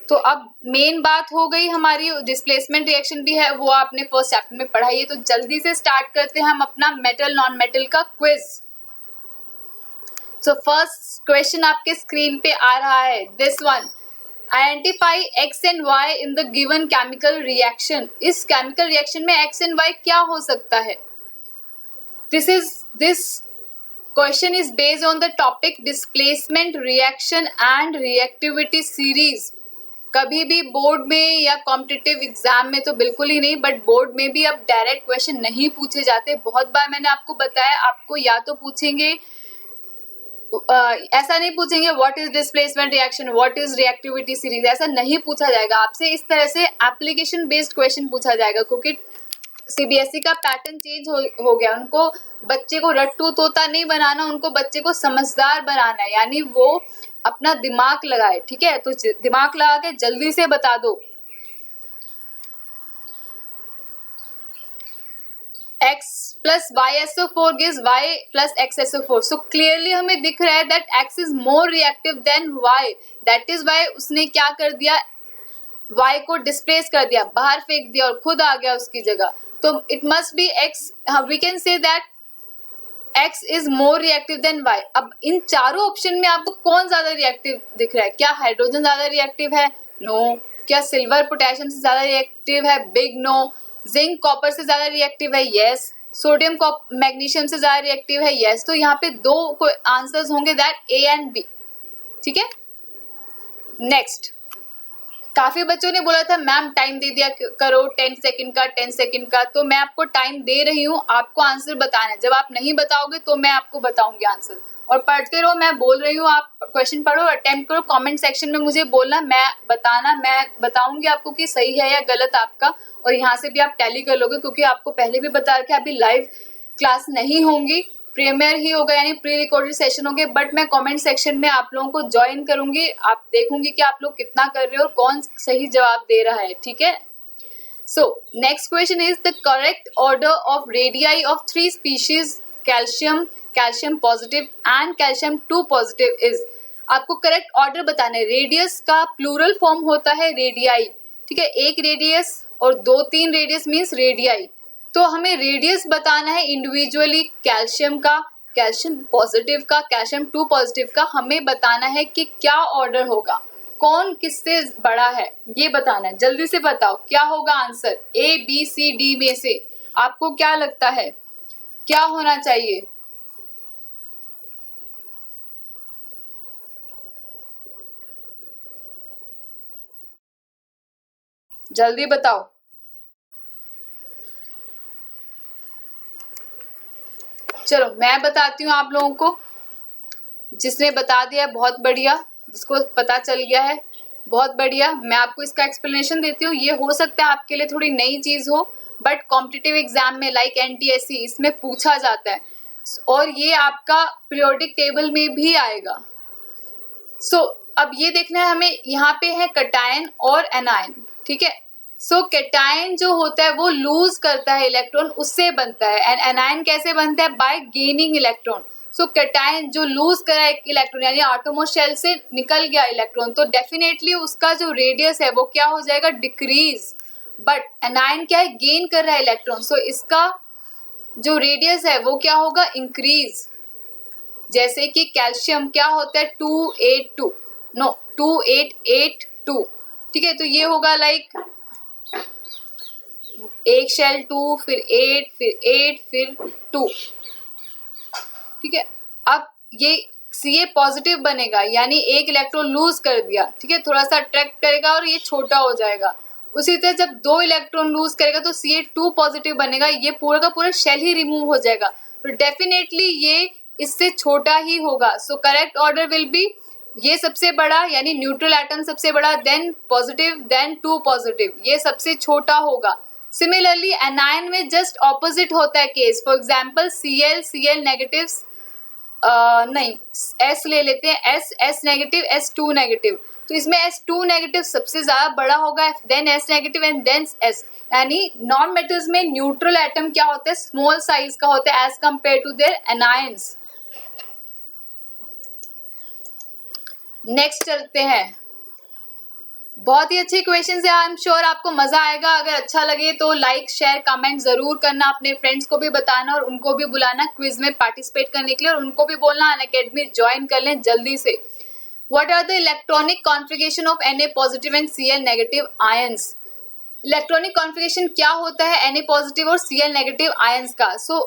तो अब मेन बात हो गई हमारी, डिस्प्लेसमेंट रिएक्शन भी है, वो आपने फर्स्ट चैप्टर में पढ़ाई है. तो जल्दी से स्टार्ट करते हैं हम अपना मेटल नॉन मेटल का क्विज. सो फर्स्ट क्वेश्चन आपके स्क्रीन पे आ रहा है, this one. Identify X and Y in the given chemical reaction. इस केमिकल रिएक्शन में एक्स एंड वाई क्या हो सकता है. This question is based on the topic displacement reaction and reactivity series. कभी भी बोर्ड में या कॉम्पिटिटिव एग्जाम में तो बिल्कुल ही नहीं, बट बोर्ड में भी अब डायरेक्ट क्वेश्चन नहीं पूछे जाते. बहुत बार मैंने आपको बताया, आपको या तो पूछेंगे ऐसा नहीं पूछेंगे what is displacement reaction, what is reactivity series, ऐसा नहीं पूछा जाएगा आपसे. इस तरह से एप्लीकेशन बेस्ड क्वेश्चन पूछा जाएगा, क्योंकि सीबीएसई का पैटर्न चेंज हो गया. उनको बच्चे को रट्टू तोता नहीं बनाना, उनको बच्चे को समझदार बनाना है, यानी वो अपना दिमाग लगाए. ठीक है, तो दिमाग लगा के जल्दी से बता दो. X plus YSO4 gives Y plus XSO4. So clearly हमें दिख रहा है that X is more reactive than Y. That is why उसने क्या कर दिया, Y को डिस्प्लेस कर दिया, बाहर फेंक दिया और खुद आ गया उसकी जगह. तो it must be X. We can say that X is more reactive than Y. अब इन चारों ऑप्शन में आपको कौन ज्यादा रिएक्टिव दिख रहा है. क्या हाइड्रोजन ज्यादा रिएक्टिव है, नो. क्या सिल्वर पोटेशियम से ज्यादा रिएक्टिव है, बिग नो. जिंक कॉपर से ज्यादा रिएक्टिव है, यस. सोडियम मैग्नीशियम से ज्यादा रिएक्टिव है, यस। तो यहाँ पे दो आंसर्स होंगे, दैट ए एंड बी, ठीक है। नेक्स्ट, काफी बच्चों ने बोला था मैम टाइम दे दिया करो 10 सेकंड का 10 सेकंड का, तो मैं आपको टाइम दे रही हूँ, आपको आंसर बताना है। जब आप नहीं बताओगे तो मैं आपको बताऊंगी आंसर, और पढ़ते रहो, मैं बोल रही हूँ, आप क्वेश्चन पढ़ो, अटेम्प्ट करो, कमेंट सेक्शन में मुझे बोलना, मैं बताऊंगी आपको कि सही है या गलत आपका, और यहाँ से भी आप टैली कर लोगे, क्योंकि आपको पहले भी बता रखा है अभी लाइव क्लास नहीं होंगी, प्रीमियर ही होगा, यानी प्री रिकॉर्डेड सेशन होंगे। बट मैं कमेंट सेक्शन में आप लोगों को ज्वाइन करूंगी, आप देखूंगी कि आप लोग कितना कर रहे हो और कौन सही जवाब दे रहा है, ठीक है। सो next question is the correct order of radii of 3 species calcium, calcium positive and calcium 2 positive is. आपको करेक्ट ऑर्डर बताना है। रेडियस का प्लूरल फॉर्म होता है रेडियाई, ठीक है, एक रेडियस और 2-3 रेडियस मीन्स रेडियाई। तो हमें रेडियस बताना है इंडिविजुअली, कैल्शियम का, कैल्शियम पॉजिटिव का, कैल्शियम 2 पॉजिटिव का, हमें बताना है कि क्या ऑर्डर होगा, कौन किससे बड़ा है, ये बताना है। जल्दी से बताओ क्या होगा answer, A B C D में से आपको क्या लगता है क्या होना चाहिए? जल्दी बताओ। चलो मैं बताती हूँ आप लोगों को, जिसने बता दिया बहुत बढ़िया, जिसको पता चल गया है बहुत बढ़िया। मैं आपको इसका एक्सप्लेनेशन देती हूँ, ये हो सकता है आपके लिए थोड़ी नई चीज हो, बट कॉम्पिटिटिव एग्जाम में लाइक एनटीएससी इसमें पूछा जाता है, और ये आपका पीरियोडिक टेबल में भी आएगा। सो अब ये देखना है हमें, यहाँ पे है कैटायन और एनायन, ठीक है। सो कैटायन जो होता है वो लूज करता है इलेक्ट्रॉन, उससे बनता है, एंड एनायन कैसे बनता है, बाय गेनिंग इलेक्ट्रॉन। सो कैटायन जो लूज करा है इलेक्ट्रॉन, यानी आटोमोस्ट शेल से निकल गया इलेक्ट्रॉन, तो डेफिनेटली उसका जो रेडियस है वो क्या हो जाएगा, डिक्रीज। बट एनायन क्या है, गेन कर रहा है इलेक्ट्रॉन, सो इसका जो रेडियस है वो क्या होगा, इंक्रीज। जैसे कि कैल्शियम क्या होता है 282, नो 2882, ठीक है। तो ये होगा लाइक एक शेल 2, फिर 8, फिर 8, फिर 2, ठीक है। अब ये Ca पॉजिटिव बनेगा, यानी एक इलेक्ट्रॉन लूज कर दिया, ठीक है, थोड़ा सा अट्रैक्ट करेगा और ये छोटा हो जाएगा। उसी तरह जब 2 इलेक्ट्रॉन लूज करेगा तो Ca2 पॉजिटिव बनेगा, ये पूरा का पूरा शेल ही रिमूव हो जाएगा, तो डेफिनेटली ये इससे छोटा ही होगा। So correct order will be, ये सबसे बड़ा यानी न्यूट्रल एटम सबसे बड़ा, देन पॉजिटिव, देन 2 पॉजिटिव, ये सबसे छोटा होगा। सिमिलरली एनायन में जस्ट ऑपोजिट होता है case, for example Cl negative, नहीं S ले लेते हैं, S नेगेटिव, S2 नेगेटिव, तो इसमें S2 नेगेटिव सबसे ज्यादा बड़ा होगा, then S negative and then S। यानी नॉन मेटल्स में न्यूट्रल एटम क्या होता है, स्मॉल साइज का होता है as compared to their anions. Next चलते हैं, बहुत ही अच्छे क्वेश्चन है, आई एम श्योर आपको मजा आएगा। अगर अच्छा लगे तो लाइक शेयर कमेंट जरूर करना, अपने फ्रेंड्स को भी बताना और उनको भी बुलाना क्विज में पार्टिसिपेट करने के लिए, और उनको भी बोलना अनअकैडमी ज्वाइन कर लें जल्दी से। What are the electronic configuration of Na positive and Cl negative ions. Electronic configuration क्या होता है Na पॉजिटिव और Cl नेगेटिव आयंस का। सो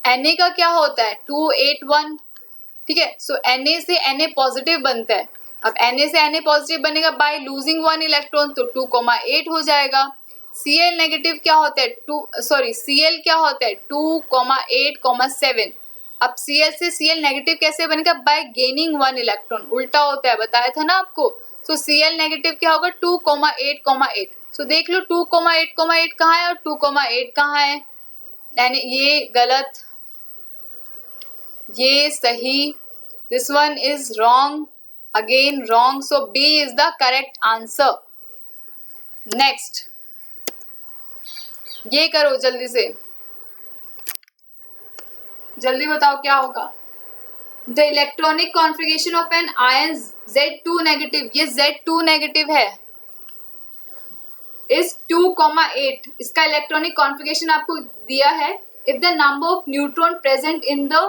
Na का क्या होता है 281, ठीक है। सो Na से Na पॉजिटिव बनता है, अब Na से Na पॉजिटिव बनेगा बाय लूजिंग 1 इलेक्ट्रॉन, तो 2,8 हो जाएगा। Cl नेगेटिव क्या होता है Cl क्या होता है 2,8,7। अब Cl से Cl नेगेटिव कैसे बनेगा, बाय गेनिंग 1 इलेक्ट्रॉन, उल्टा होता है, बताया था ना आपको। सो Cl नेगेटिव क्या होगा 2,8,8। सो देख लो 2,8,8 कहाँ है और 2,8 कहाँ है, यानी ये गलत, ये सही, this one is wrong, again wrong, so B is the correct answer. Next, ये करो जल्दी से, जल्दी बताओ क्या होगा। The electronic configuration of an ion Z2 negative, ये Z2 नेगेटिव है, इज 2,8, इसका इलेक्ट्रॉनिक कॉन्फ़िगरेशन आपको दिया है। If the number of neutron present in the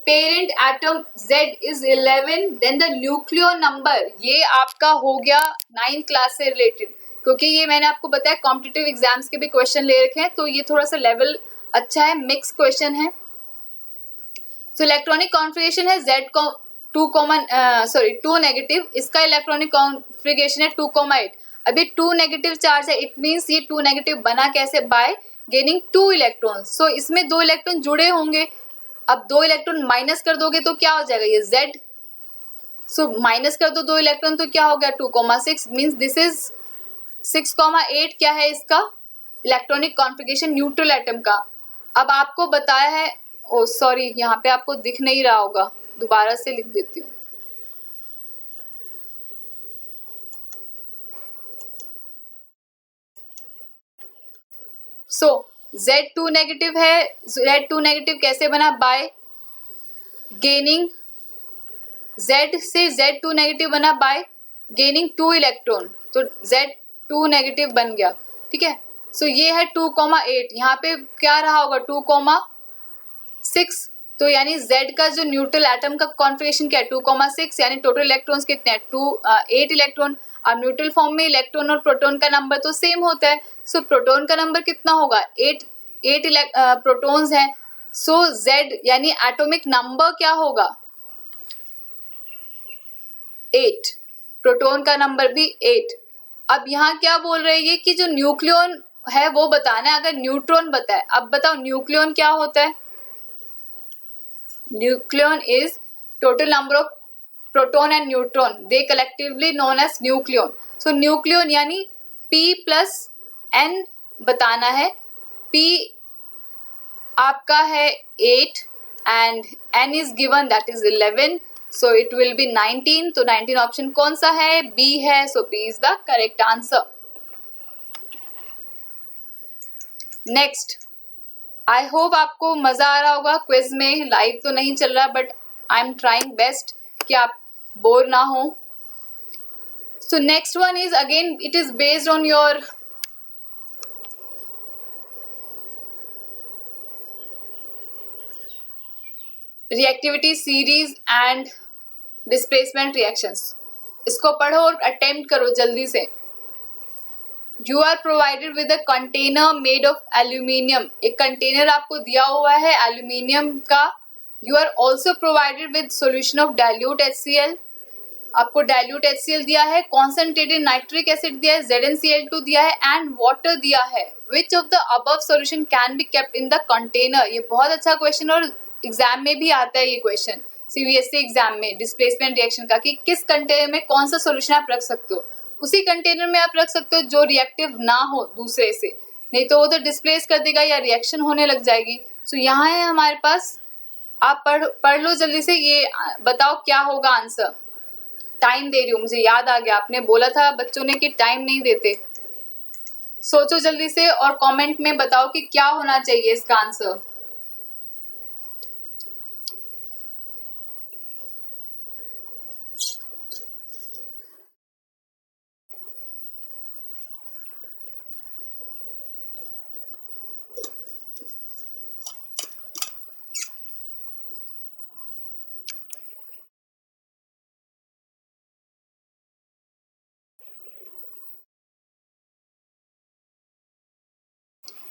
parent atom Z is 11, then the nucleon number, ये आपका हो गया 9th क्लास से रिलेटेड, क्योंकि ये मैंने आपको बताया कॉम्पिटिटिव एग्जाम्स के भी क्वेश्चन ले रखे हैं, तो ये थोड़ा सा लेवल अच्छा है, मिक्स क्वेश्चन है। सो इलेक्ट्रॉनिक कॉन्फ़िगरेशन है टू नेगेटिव, इसका इलेक्ट्रॉनिक कॉन्फ़िगरेशन है 2,8। अभी 2 नेगेटिव चार्ज है, इट मीन्स ये 2 नेगेटिव बना कैसे, बाय गेनिंग 2 इलेक्ट्रॉन। सो इसमें 2 इलेक्ट्रॉन जुड़े होंगे, अब 2 इलेक्ट्रॉन माइनस कर दोगे तो क्या हो जाएगा, ये Z। सो माइनस कर दो 2 इलेक्ट्रॉन तो क्या हो गया 2,6, मीन्स दिस इज 6,8 क्या है इसका इलेक्ट्रॉनिक कॉन्फ़िगरेशन न्यूट्रल एटम का। अब आपको बताया है, ओ सॉरी यहाँ पे आपको दिख नहीं रहा होगा, दोबारा से लिख देती हूँ। सो Z2 नेगेटिव है, Z2 नेगेटिव कैसे बना, बाय गेनिंग, Z से Z2 नेगेटिव बना बाय गेनिंग 2 इलेक्ट्रॉन, तो Z2 नेगेटिव बन गया, ठीक है। सो ये है 2,8, यहाँ पे क्या रहा होगा 2,6, तो यानी Z का जो न्यूट्रल एटम का कॉन्फ़िगरेशन क्या है 2,6, यानी टोटल इलेक्ट्रॉन्स कितने हैं 8 इलेक्ट्रॉन। अब न्यूट्रल फॉर्म में इलेक्ट्रॉन और प्रोटॉन का नंबर तो सेम होता है, सो प्रोटॉन का नंबर कितना होगा 8 प्रोटॉन्स हैं। सो Z यानी एटॉमिक नंबर क्या होगा 8, प्रोटॉन का नंबर भी 8। अब यहाँ क्या बोल रही है कि जो न्यूक्लियन है वो बताना है, अगर न्यूट्रॉन बताए। अब बताओ न्यूक्लियन क्या होता है, nucleon is total number of proton and neutron, they collectively known as nucleon. So nucleon यानी P प्लस N बताना है, P आपका है 8 and N is given that is 11, so it will be 19। तो 19 ऑप्शन कौन सा है, B है, so B is the correct answer. Next, I hope आपको मजा आ रहा होगा क्विज में, लाइव तो नहीं चल रहा but I am trying best कि आप बोर ना हो। So next one is again it is based on your reactivity series and displacement reactions. इसको पढ़ो और अटेम्प्ट करो जल्दी से। You are provided with a container made of aluminium, एक कंटेनर आपको दिया हुआ है एल्यूमिनियम का। You are also provided with solution of dilute HCl, आपको डाइल्यूट HCl दिया है, कॉन्सेंट्रेटेड नाइट्रिक एसिड दिया है, ZnCl2 दिया है एंड वाटर दिया है। विच of the above solution can be kept in the container. ये बहुत अच्छा क्वेश्चन और एग्जाम में भी आता है ये क्वेश्चन, CBSE एग्जाम में डिस्प्लेसमेंट रिएक्शन का, कि किस कंटेनर में कौन सा सोल्यूशन आप रख सकते हो। उसी कंटेनर में आप रख सकते हो जो रिएक्टिव ना हो दूसरे से, नहीं तो वो तो डिस्प्लेस कर देगा या रिएक्शन होने लग जाएगी। सो यहाँ है हमारे पास, आप पढ़ लो जल्दी से, ये बताओ क्या होगा आंसर। टाइम दे रही हूँ, मुझे याद आ गया, आपने बोला था बच्चों ने कि टाइम नहीं देते। सोचो जल्दी से और कमेंट में बताओ कि क्या होना चाहिए इसका आंसर।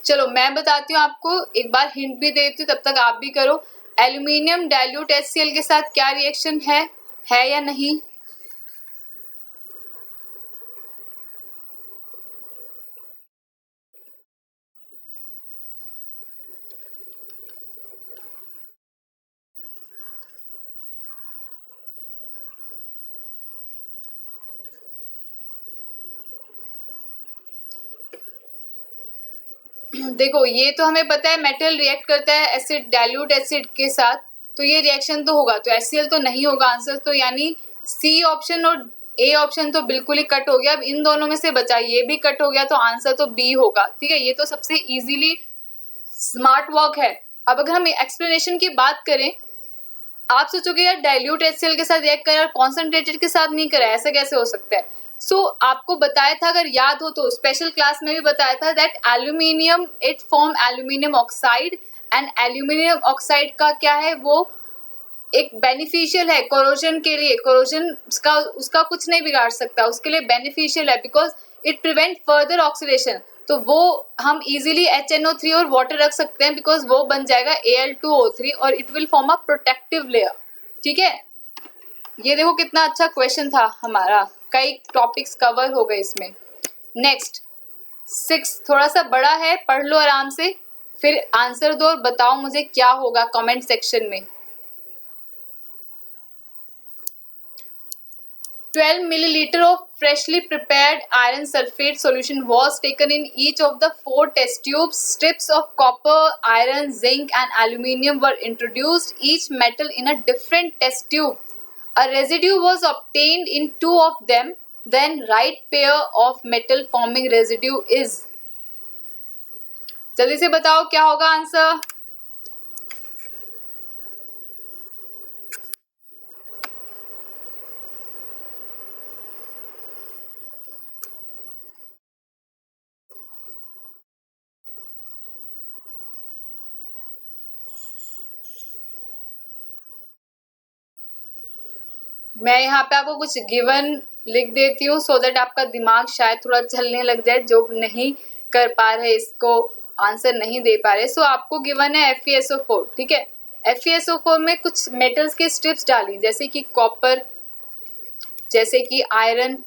चलो मैं बताती हूँ आपको, एक बार हिंट भी देती हूँ, तब तक आप भी करो। एल्यूमिनियम डाइल्यूट HCl के साथ क्या रिएक्शन है या नहीं। देखो ये तो हमें पता है मेटल रिएक्ट करता है एसिड डाइल्यूट एसिड के साथ, तो ये रिएक्शन तो होगा, तो HCl तो नहीं होगा आंसर, तो यानी C ऑप्शन और A ऑप्शन तो बिल्कुल ही कट हो गया। अब इन दोनों में से बचा, ये भी कट हो गया, तो आंसर तो B होगा, ठीक है। ये तो सबसे इजीली स्मार्ट वर्क है। अब अगर हम एक्सप्लेनेशन की बात करें, आप सोचोगे यार डाइल्यूट HCl के साथ रिएक्ट करा और कॉन्सेंट्रेटेड के साथ नहीं करा, ऐसा कैसे हो सकता है। आपको बताया था, अगर याद हो तो स्पेशल क्लास में भी बताया था, that aluminium it form aluminium oxide, and aluminium oxide का क्या है, वो एक बेनिफिशियल है कोरोजन के लिए। कोरोजन उसका कुछ नहीं बिगाड़ सकता, उसके लिए बेनिफिशियल है, because it prevent further oxidation. तो वो हम इजीली HNO3 और वाटर रख सकते हैं, बिकॉज वो बन जाएगा Al2O3 और it will form a protective layer. ठीक है, ये देखो कितना अच्छा क्वेश्चन था हमारा, कई टॉपिक्स कवर हो गए इसमें। नेक्स्ट 6 थोड़ा सा बड़ा है, पढ़ लो आराम से, फिर आंसर दो और बताओ मुझे क्या होगा कमेंट सेक्शन में। 12 milliliter of freshly prepared iron sulfate solution was taken in each of the 4 test tubes. Strips of copper, iron, zinc and aluminium were introduced, each metal in a different test tube. A residue was obtained in 2 of them. Then right pair of metal forming residue is. जल्दी से बताओ क्या होगा आंसर। मैं यहाँ पे आपको कुछ गिवन लिख देती हूँ सो दैट आपका दिमाग शायद थोड़ा चलने लग जाए, जो नहीं कर पा रहे इसको आंसर नहीं दे पा रहे। सो आपको गिवन है FeSO4। ठीक है, FeSO4 में कुछ मेटल्स के स्ट्रिप्स डाली, जैसे कि कॉपर, जैसे कि आयरन,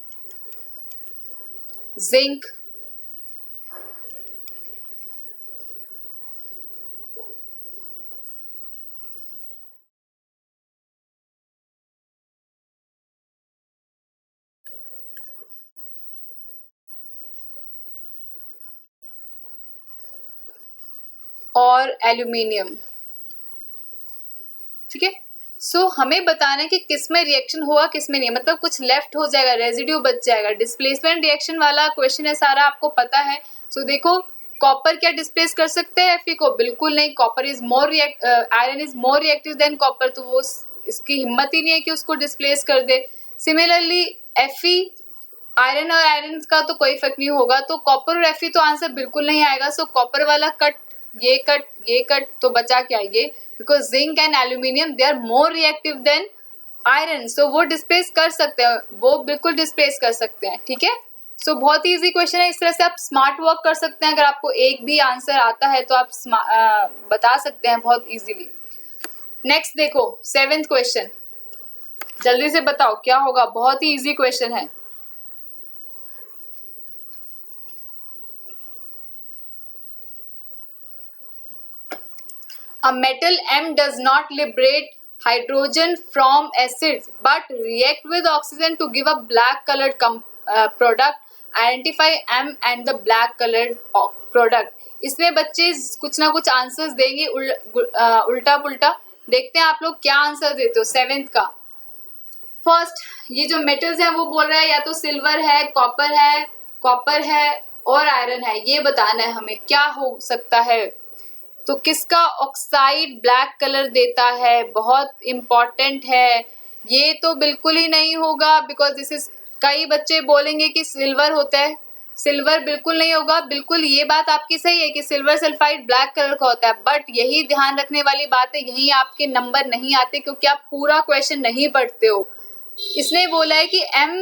जिंक, और एल्यूमिनियम। ठीक है, सो हमें बताना है कि किस में रिएक्शन होगा किस में नहीं, मतलब कुछ लेफ्ट हो जाएगा, रेजिड्यू बच जाएगा। डिस्प्लेसमेंट रिएक्शन वाला क्वेश्चन है सारा, आपको पता है। सो देखो कॉपर क्या डिस्प्लेस कर सकते हैं Fe को? बिल्कुल नहीं। Copper is more iron is more reactive than copper, तो वो इसकी हिम्मत ही नहीं है कि उसको डिस्प्लेस कर दे। सिमिलरली Fe, आयरन और आयरन का तो कोई फर्क नहीं होगा, तो कॉपर और Fe तो आंसर बिल्कुल नहीं आएगा। सो कॉपर वाला कट, ये कट, ये कट, तो बचा क्या ये, because zinc and aluminium they are more reactive than iron, so वो डिस्प्लेस कर सकते हैं, वो बिल्कुल डिस्प्लेस कर सकते हैं। ठीक है, सो बहुत ही इजी क्वेश्चन है, इस तरह से आप स्मार्ट वर्क कर सकते हैं। अगर आपको एक भी आंसर आता है तो आप बता सकते हैं बहुत इजीली। नेक्स्ट देखो 7th क्वेश्चन, जल्दी से बताओ क्या होगा, बहुत ही इजी क्वेश्चन है। A metal M does not liberate hydrogen from acids but react with oxygen to give a black colored product. Identify M and the black colored product. इसमें बच्चे कुछ ना कुछ आंसर्स देंगे उल्टा पुल्टा, देखते हैं आप लोग क्या आंसर देते हो 7th का। फर्स्ट, ये जो मेटल्स हैं वो बोल रहा है या तो सिल्वर है, कॉपर है और आयरन है, ये बताना है हमें क्या हो सकता है। तो किसका ऑक्साइड ब्लैक कलर देता है, बहुत इंपॉर्टेंट है। ये तो बिल्कुल ही नहीं होगा, बिकॉज दिस इज, कई बच्चे बोलेंगे कि सिल्वर होता है, सिल्वर बिल्कुल नहीं होगा। बिल्कुल ये बात आपकी सही है कि सिल्वर सल्फाइड ब्लैक कलर का होता है, बट यही ध्यान रखने वाली बात है, यही आपके नंबर नहीं आते क्योंकि आप पूरा क्वेश्चन नहीं पढ़ते हो। इसने बोला है कि M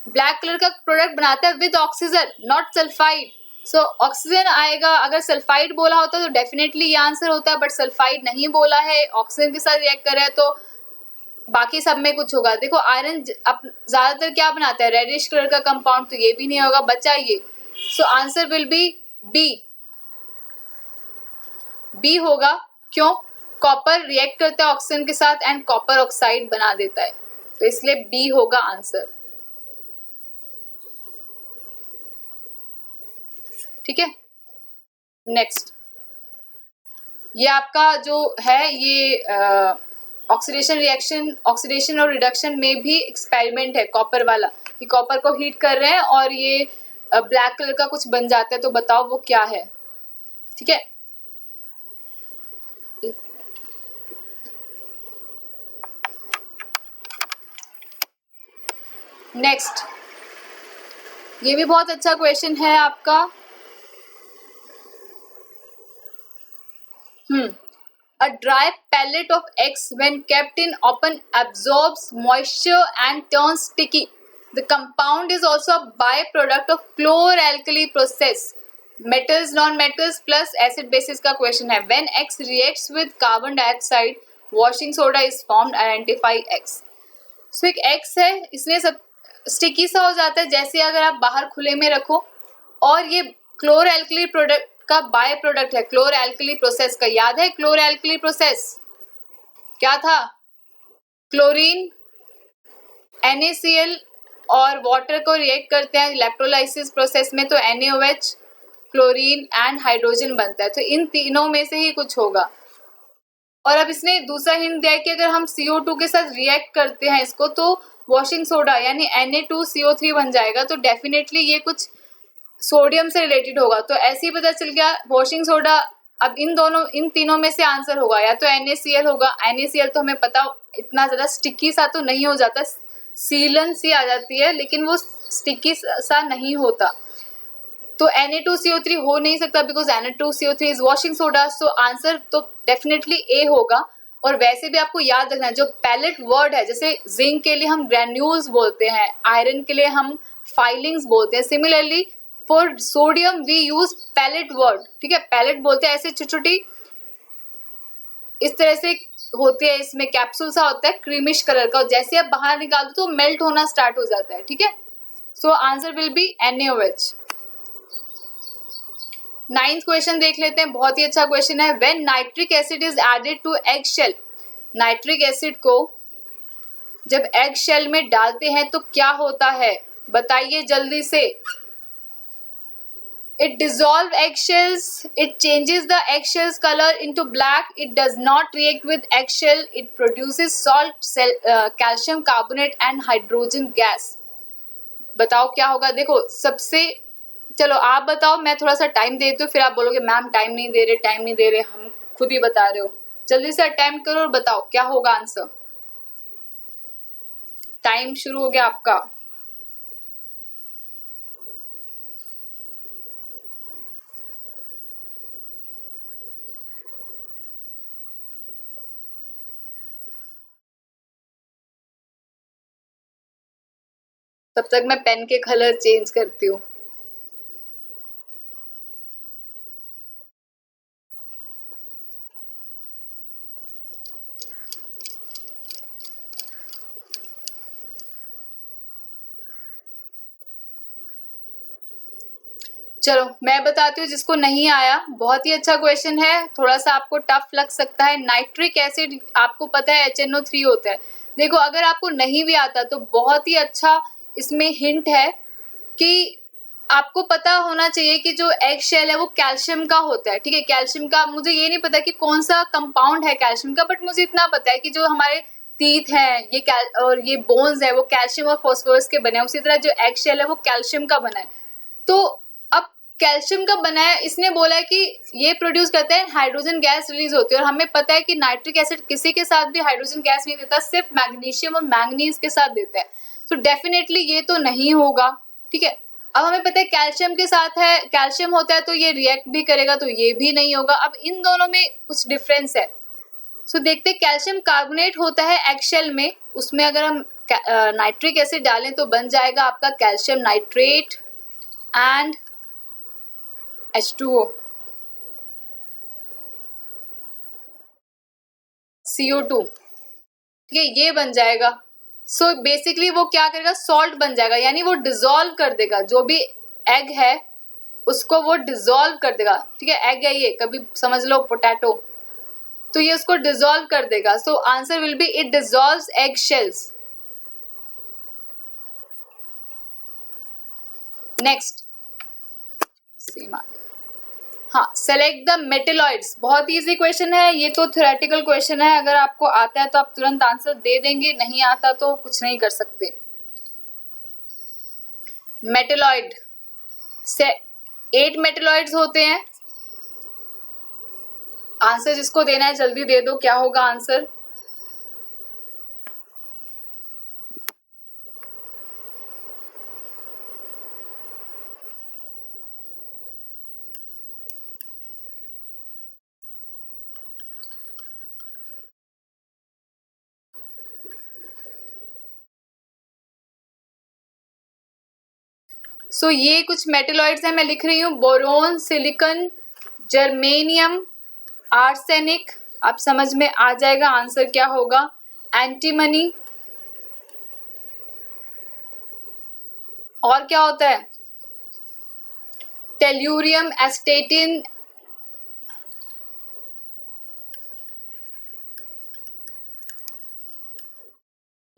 ब्लैक कलर का प्रोडक्ट बनाता है with oxygen, not sulphide. So oxygen आएगा, अगर सल्फाइड बोला होता तो डेफिनेटली ये आंसर होता है, बट सल्फाइड नहीं बोला है, ऑक्सीजन के साथ रिएक्ट कर रहा है, तो बाकी सब में कुछ होगा। देखो आयरन ज्यादातर क्या बनाता है, रेडिश कलर का कंपाउंड, तो ये भी नहीं होगा, बचा ये। So answer will be B होगा। क्यों? कॉपर रिएक्ट करता है ऑक्सीजन के साथ एंड कॉपर ऑक्साइड बना देता है, तो इसलिए बी होगा आंसर। ठीक है, नेक्स्ट, ये आपका जो है ये ऑक्सीडेशन और रिडक्शन में भी एक्सपेरिमेंट है कॉपर वाला, कि कॉपर को हीट कर रहे हैं और ये ब्लैक कलर का कुछ बन जाता है, तो बताओ वो क्या है। ठीक है, नेक्स्ट, ये भी बहुत अच्छा क्वेश्चन है आपका। A dry pellet of eggs when kept in open absorbs moisture and turns sticky. The compound is also a byproduct of chloralkali process. Metals non-metals plus acid basis का question है. When X reacts with carbon dioxide, washing soda is formed. Identify X. So एक X है, इसने सब स्टिकी सा हो जाता है जैसे अगर आप बाहर खुले में रखो, और ये क्लोरएल्कली प्रोडक्ट का बाय प्रोडक्ट है, क्लोरएल्कली प्रोसेस का. याद है क्लोरएल्कली प्रोसेस क्या था? क्लोरीन NaCl और वाटर को रिएक्ट करते हैं इलेक्ट्रोलाइसिस प्रोसेस में, तो NaOH, क्लोरीन एंड हाइड्रोजन बनता है. तो इन तीनों में से ही कुछ होगा. और अब इसने दूसरा हिंट दिया है कि अगर हम CO2 के साथ रिएक्ट करते हैं इसको, तो वॉशिंग सोडा यानी Na2CO3 बन जाएगा. तो डेफिनेटली ये कुछ सोडियम से रिलेटेड होगा. तो ऐसे ही पता चल गया वॉशिंग सोडा. अब इन तीनों में से आंसर होगा या तो NaCl होगा. NaCl तो हमें पता इतना ज्यादा स्टिकी सा तो नहीं हो जाता, सीलन सी आ जाती है, लेकिन वो स्टिकी सा नहीं होता. तो Na2CO3 हो नहीं सकता because Na2CO3 is washing soda. So answer तो डेफिनेटली ए होगा. और वैसे भी आपको याद रखना है जो पैलेट वर्ड है, जैसे जिंक के लिए हम ग्रेन्यूल्स बोलते हैं, आयरन के लिए हम फाइलिंग्स बोलते हैं, similarly for sodium we use pellet word. ठीक है, पैलेट बोलते हैं ऐसे छोटी छोटी इस तरह से होती है, इसमें कैप्सूल सा होता है क्रीमिश कलर का, जैसे आप बाहर निकाल दो तो मेल्ट होना स्टार्ट हो जाता है. ठीक है, so answer will be NaOH. 9th question देख लेते हैं, बहुत ही अच्छा क्वेश्चन है. When nitric acid is added to egg shell, nitric acid को जब एग शेल में डालते हैं तो क्या होता है, बताइए जल्दी से. It dissolves eggshells. It changes the eggshell's color into black. It does not react with eggshell. It produces salt, calcium carbonate and hydrogen gas. बताओ क्या होगा. देखो सबसे, चलो आप बताओ, मैं थोड़ा सा टाइम देती हूँ, फिर आप बोलोगे मैम टाइम नहीं दे रहे, हम खुद ही बता रहे हो. जल्दी से अटेम्प्ट करो और बताओ क्या होगा आंसर. टाइम शुरू हो गया आपका. तब तक मैं पेन के कलर चेंज करती हूँ. चलो मैं बताती हूँ जिसको नहीं आया. बहुत ही अच्छा क्वेश्चन है, थोड़ा सा आपको टफ लग सकता है. नाइट्रिक एसिड आपको पता है HNO3 होता है. देखो अगर आपको नहीं भी आता तो बहुत ही अच्छा इसमें हिंट है कि आपको पता होना चाहिए कि जो एग शेल है वो कैल्शियम का होता है. ठीक है, कैल्शियम का. मुझे ये नहीं पता कि कौन सा कंपाउंड है कैल्शियम का, बट मुझे इतना पता है कि जो हमारे टीथ हैं ये और ये बोन्स है वो कैल्शियम और फॉस्फोरस के बने हैं. उसी तरह जो एग शेल है वो कैल्शियम का बना है. तो अब कैल्शियम का बना है, इसने बोला है कि ये प्रोड्यूस करता है, हाइड्रोजन गैस रिलीज होती है. और हमें पता है कि नाइट्रिक एसिड किसी के साथ भी हाइड्रोजन गैस नहीं देता, सिर्फ मैग्नीशियम और मैंगनीज के साथ देता है. तो डेफिनेटली ये तो नहीं होगा. ठीक है, अब हमें पता है कैल्शियम के साथ है, कैल्शियम होता है तो ये रिएक्ट भी करेगा, तो ये भी नहीं होगा. अब इन दोनों में कुछ डिफरेंस है. सो देखते हैं, कैल्शियम कार्बोनेट होता है एगशेल में, उसमें अगर हम नाइट्रिक एसिड डालें तो बन जाएगा आपका calcium nitrate and H2O, CO2. ठीक है, ये बन जाएगा. सो बेसिकली वो क्या करेगा, सॉल्ट बन जाएगा, यानी वो डिसॉल्व कर देगा जो भी एग है उसको, वो डिसॉल्व कर देगा. ठीक है, एग है ये, कभी समझ लो पोटैटो, तो ये उसको डिसॉल्व कर देगा. So answer will be it dissolves egg shells. Next Seema. हाँ, सेलेक्ट द मेटेलॉइड्स. बहुत इजी क्वेश्चन है ये, तो थ्योरेटिकल क्वेश्चन है. अगर आपको आता है तो आप तुरंत आंसर दे देंगे, नहीं आता तो कुछ नहीं कर सकते. मेटेलॉइड से 8 मेटेलॉइड्स होते हैं. आंसर जिसको देना है जल्दी दे दो, क्या होगा आंसर. सो ये कुछ मेटलॉइड्स हैं, मैं लिख रही हूँ बोरोन, सिलिकॉन, जर्मेनियम, आर्सेनिक। आप समझ में आ जाएगा आंसर क्या होगा। एंटीमनी, और क्या होता है, टेल्यूरियम, एस्टेटिन,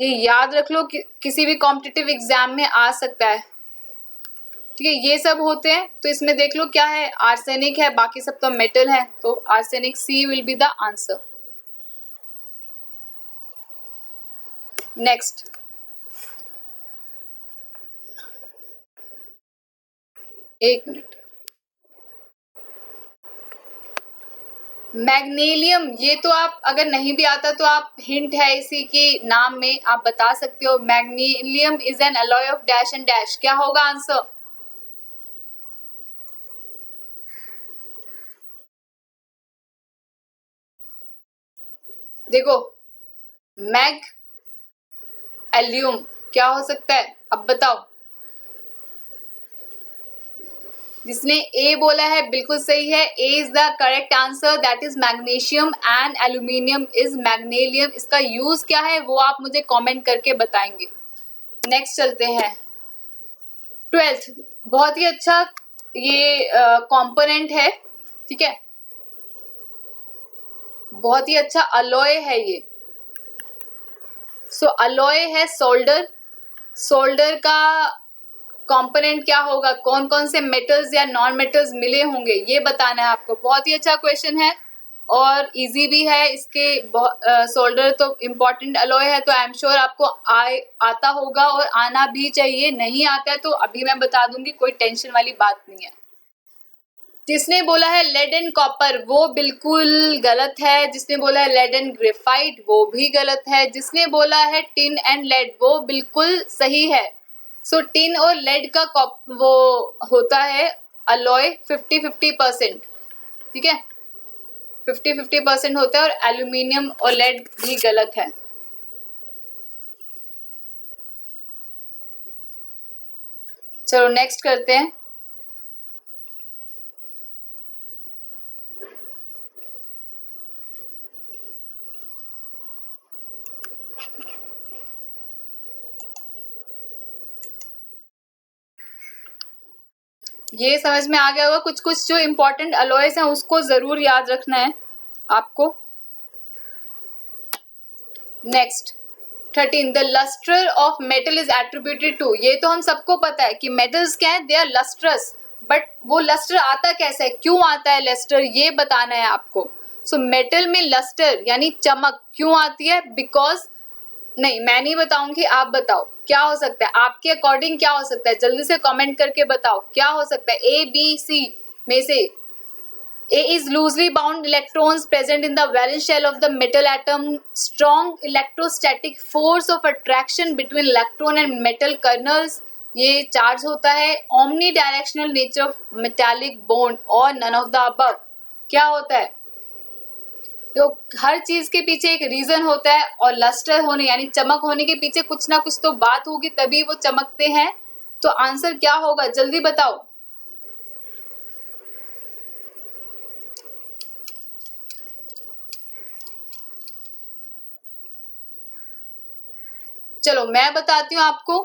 ये याद रख लो कि किसी भी कॉम्पिटिटिव एग्जाम में आ सकता है। ठीक है, ये सब होते हैं। तो इसमें देख लो क्या है, आर्सेनिक है, बाकी सब तो मेटल है, तो arsenic C will be the answer. Next, एक मिनट, मैग्नीलियम, ये तो आप अगर नहीं भी आता तो आप हिंट है इसी के नाम में, आप बता सकते हो। Magnalium is an alloy of dash and dash, क्या होगा आंसर। देखो, मैग एल्यूम क्या हो सकता है, अब बताओ। जिसने ए बोला है बिल्कुल सही है, A is the correct answer, that is magnesium and aluminium is magnalium. इसका यूज क्या है वो आप मुझे कमेंट करके बताएंगे। नेक्स्ट चलते हैं, 12th, बहुत ही अच्छा ये कंपोनेंट है, ठीक है, बहुत ही अच्छा अलॉय है ये। सो अलॉय है सोल्डर, सोल्डर का कंपोनेंट क्या होगा, कौन कौन से मेटल्स या नॉन मेटल्स मिले होंगे, ये बताना है आपको। बहुत ही अच्छा क्वेश्चन है और इजी भी है। इसके सोल्डर तो इम्पोर्टेंट अलॉय है, तो आई एम श्योर आपको आता होगा और आना भी चाहिए। नहीं आता है तो अभी मैं बता दूंगी, कोई टेंशन वाली बात नहीं है। जिसने बोला है लेड एंड कॉपर वो बिल्कुल गलत है। जिसने बोला है लेड एंड ग्रेफाइट वो भी गलत है। जिसने बोला है टिन एंड लेड वो बिल्कुल सही है। सो टिन और लेड का वो होता है अलॉय 50-50%, ठीक है, 50-50% होता है, और एल्यूमिनियम और लेड भी गलत है। चलो नेक्स्ट करते हैं। ये समझ में आ गया होगा, कुछ कुछ जो इम्पोर्टेंट अलॉयज हैं उसको जरूर याद रखना है आपको। Next 13, the lustre of metal is attributed to. ये तो हम सबको पता है कि मेटल्स क्या है, दे आर लस्ट्रस, बट वो लस्टर आता कैसे है, क्यों आता है लस्टर, ये बताना है आपको। सो मेटल में लस्टर यानी चमक क्यों आती है, बिकॉज, नहीं मैं नहीं बताऊंगी, आप बताओ क्या हो सकता है, आपके अकॉर्डिंग क्या हो सकता है, जल्दी से कमेंट करके बताओ क्या हो सकता है। ए बी सी में से A is loosely bound electrons present in the valence shell of the metal atom, strong electrostatic force of attraction between electron and metal kernels, ये चार्ज होता है, omnidirectional nature of metallic bond और none of the above। क्या होता है, तो हर चीज के पीछे एक रीजन होता है, और लस्टर होने यानी चमक होने के पीछे कुछ ना कुछ तो बात होगी तभी वो चमकते हैं। तो आंसर क्या होगा जल्दी बताओ। चलो मैं बताती हूँ आपको।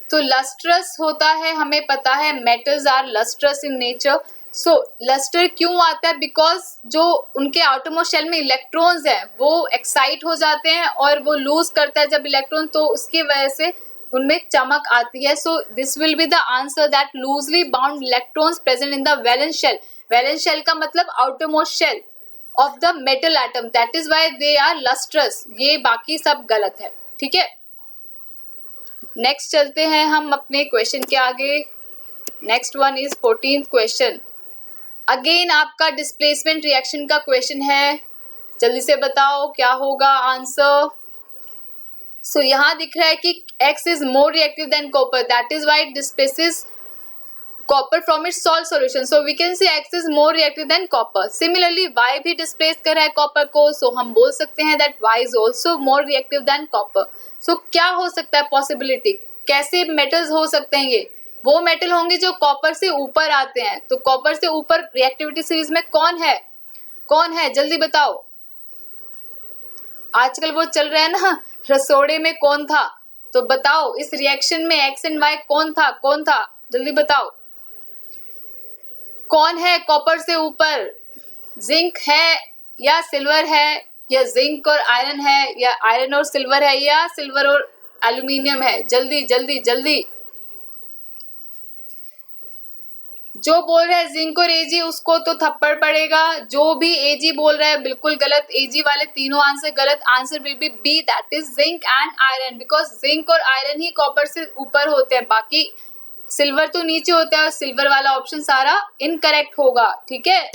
तो लस्ट्रस होता है, हमें पता है metals are lustrous in nature. So lustre क्यों आता है, बिकॉज जो उनके आटोमोस्ट शेल में इलेक्ट्रॉन्स हैं वो एक्साइट हो जाते हैं और वो लूज करता है जब इलेक्ट्रॉन, तो उसकी वजह से उनमें चमक आती है। So this will be the answer, that loosely bound electrons present in the valence shell. Valence shell का मतलब outermost shell of the metal atom, that is why they are lustrous. ये बाकी सब गलत है, ठीक है। नेक्स्ट चलते हैं हम अपने क्वेश्चन के आगे। Next one is 14th question. Again आपका डिस्प्लेसमेंट रिएक्शन का क्वेश्चन है, जल्दी से बताओ क्या होगा आंसर। सो यहाँ दिख रहा है कि X is more reactive than copper, that is why it displaces copper from its salt solution. So we can say X is more reactive than copper. Similarly Y भी displace कर रहा है copper को, so हम बोल सकते हैं that Y is also more reactive than copper. So क्या हो सकता है possibility, कैसे मेटल्स हो सकते हैं? ये वो मेटल होंगे जो कॉपर से ऊपर आते हैं। तो कॉपर से ऊपर रिएक्टिविटी सीरीज में कौन है? कौन है जल्दी बताओ। आजकल वो चल रहा है ना, रसोड़े में कौन था? तो बताओ इस रिएक्शन में एक्स एंड वाई कौन था? कौन था जल्दी बताओ। कौन है कॉपर से ऊपर? जिंक है या सिल्वर है, या जिंक और आयरन है, या आयरन और सिल्वर है, या सिल्वर और एल्यूमिनियम है? जल्दी जल्दी जल्दी। जो बोल रहा है जिंक और एजी उसको तो थप्पड़ पड़ेगा। जो भी एजी बोल रहा है बिल्कुल गलत। एजी वाले तीनों आंसर गलत। Answer will be B, that is zinc and iron, because zinc और आयरन ही कॉपर से ऊपर होते हैं, बाकी सिल्वर तो नीचे होता है। और सिल्वर वाला ऑप्शन सारा इनकरेक्ट होगा। ठीक है,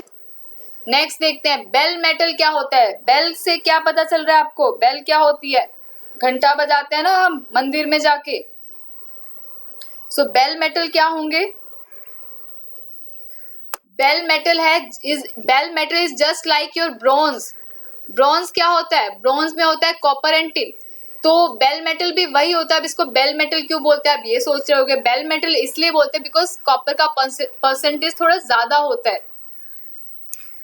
नेक्स्ट देखते हैं बेल मेटल क्या होता है। बेल से क्या पता चल रहा है आपको? बेल क्या होती है? घंटा बजाते हैं ना हम मंदिर में जाके। सो बेल मेटल क्या होंगे? Bell metal is just like your bronze. Bronze क्या होता है? ब्रॉन्ज में होता है कॉपर एंड टिन। तो बेल मेटल भी वही होता है। अब इसको बेल मेटल क्यों बोलते हैं आप ये सोच रहे होगे। बेल मेटल इसलिए बोलते हैं बिकॉज कॉपर का परसेंटेज थोड़ा ज्यादा होता है।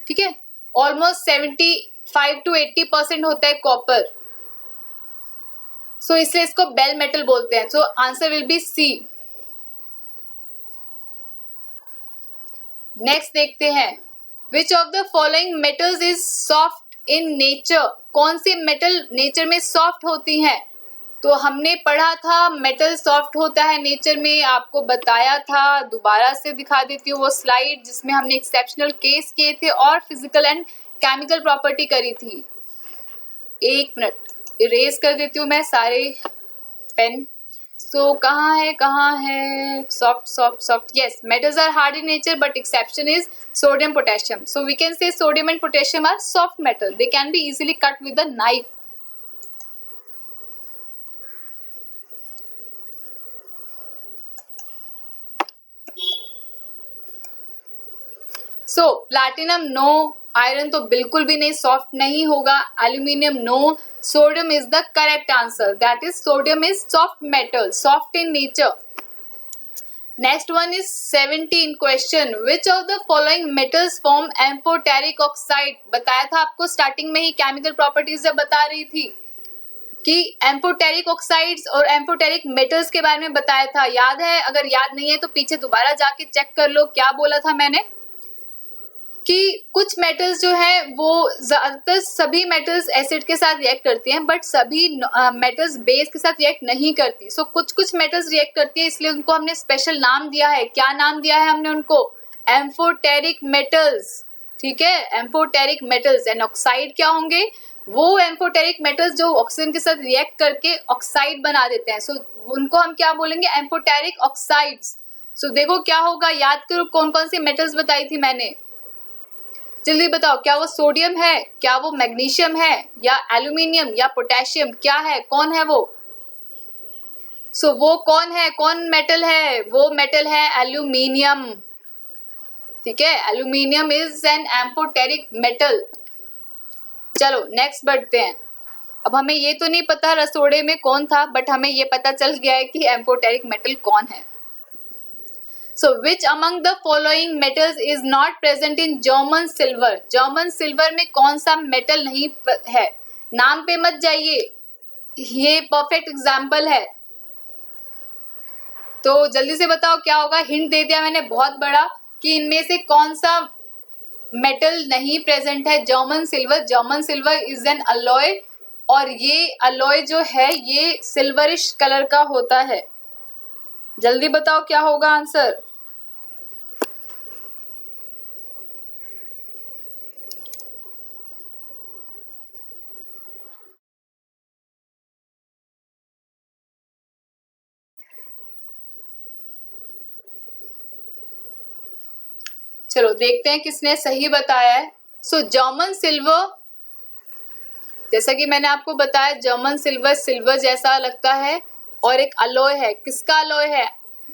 ठीक है, ऑलमोस्ट 75 to 80% होता है कॉपर। सो इसलिए इसको बेल मेटल बोलते हैं। So answer will be C. Next देखते हैं which of the following metals is soft in nature. कौन सी मेटल नेचर में सॉफ्ट होती हैं? तो हमने पढ़ा था मेटल सॉफ्ट होता है नेचर में, आपको बताया था। दोबारा से दिखा देती हूँ वो स्लाइड जिसमें हमने एक्सेप्शनल केस किए थे और फिजिकल एंड केमिकल प्रॉपर्टी करी थी। एक मिनट इरेज कर देती हूँ मैं सारे पेन। सो कहाँ है soft soft soft? Yes, metals are hard in nature but exception is sodium potassium. So we can say sodium and potassium are soft metal. They can be easily cut with a knife. So platinum no, iron तो बिल्कुल भी नहीं, सॉफ्ट नहीं होगा। Aluminium no, sodium is the correct answer, that is sodium is soft metal, soft in nature. Next one is 17 question, which of the following metals form amphoteric oxide. बताया था आपको स्टार्टिंग में ही, केमिकल प्रॉपर्टीज जब बता रही थी कि एम्फोटेरिक ऑक्साइड्स और एम्फोटेरिक मेटल्स के बारे में बताया था। याद है? अगर याद नहीं है तो पीछे दोबारा जाके चेक कर लो क्या बोला था मैंने, कि कुछ मेटल्स जो है वो ज्यादातर सभी मेटल्स एसिड के साथ रिएक्ट करती हैं, बट सभी मेटल्स बेस के साथ रिएक्ट नहीं करती। सो कुछ मेटल्स रिएक्ट करती है, इसलिए उनको हमने स्पेशल नाम दिया है। क्या नाम दिया है हमने उनको? Amphoteric metals. ठीक है, एम्फोटेरिक मेटल्स। एंड ऑक्साइड क्या होंगे? वो एम्फोटेरिक मेटल्स जो ऑक्सीजन के साथ रिएक्ट करके ऑक्साइड बना देते हैं। सो उनको हम क्या बोलेंगे? Amphoteric oxides. सो देखो क्या होगा, याद करो कौन कौन सी मेटल्स बताई थी मैंने, जल्दी बताओ। क्या वो सोडियम है, क्या वो मैग्नीशियम है, या एल्यूमिनियम, या पोटेशियम? क्या है, कौन है वो? सो वो कौन है, कौन मेटल है? वो मेटल है एल्यूमिनियम। ठीक है, aluminium is an amphoteric metal. चलो नेक्स्ट बढ़ते हैं। अब हमें ये तो नहीं पता रसोड़े में कौन था, बट हमें ये पता चल गया है कि एम्फोटेरिक मेटल कौन है। So which among the following metals is not present in German silver? German silver में कौन सा मेटल नहीं है? नाम पे मत जाइए, ये परफेक्ट एग्जाम्पल है। तो जल्दी से बताओ क्या होगा। हिंट दे दिया मैंने बहुत बड़ा कि इनमें से कौन सा मेटल नहीं प्रेजेंट है German silver. German silver is an alloy, और ये अलॉय जो है ये सिल्वरिश कलर का होता है। जल्दी बताओ क्या होगा आंसर। चलो देखते हैं किसने सही बताया है। सो जर्मन सिल्वर, जैसा कि मैंने आपको बताया, जर्मन सिल्वर सिल्वर जैसा लगता है और एक अलॉय है। किसका अलॉय है?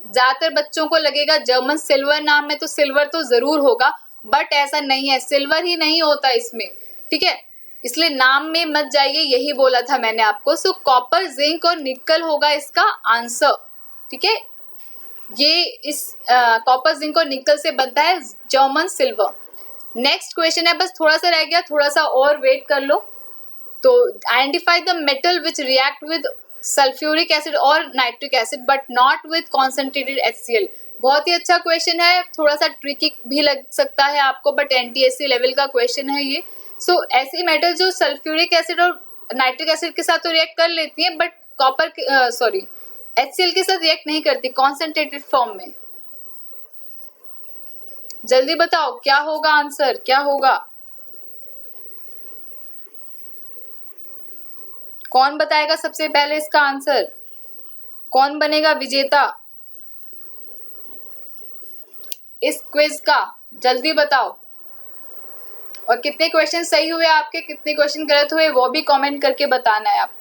ज्यादातर बच्चों को लगेगा जर्मन सिल्वर नाम में तो सिल्वर तो जरूर होगा, बट ऐसा नहीं है, सिल्वर ही नहीं होता इसमें। ठीक है, इसलिए नाम में मत जाइए, यही बोला था मैंने आपको। सो कॉपर, जिंक और निकल होगा इसका आंसर। ठीक है, ये इस कॉपर जिंक और निकल से बनता है जर्मन सिल्वर। नेक्स्ट क्वेश्चन है, बस थोड़ा सा रह गया, थोड़ा सा और वेट कर लो। तो identify the metal which react with sulphuric acid और nitric acid but not with concentrated HCl। बहुत ही अच्छा क्वेश्चन है, थोड़ा सा ट्रिकी भी लग सकता है आपको, बट NTSC लेवल का क्वेश्चन है ये। सो ऐसी मेटल जो सल्फ्यूरिक एसिड और नाइट्रिक एसिड के साथ तो रिएक्ट कर लेती है, बट कॉपर HCl के साथ रिएक्ट नहीं करती कॉन्सेंट्रेटेड फॉर्म में। जल्दी बताओ क्या होगा आंसर, क्या होगा? कौन बताएगा सबसे पहले इसका आंसर? कौन बनेगा विजेता इस क्विज का? जल्दी बताओ। और कितने क्वेश्चन सही हुए आपके, कितने क्वेश्चन गलत हुए, वो भी कमेंट करके बताना है आपको।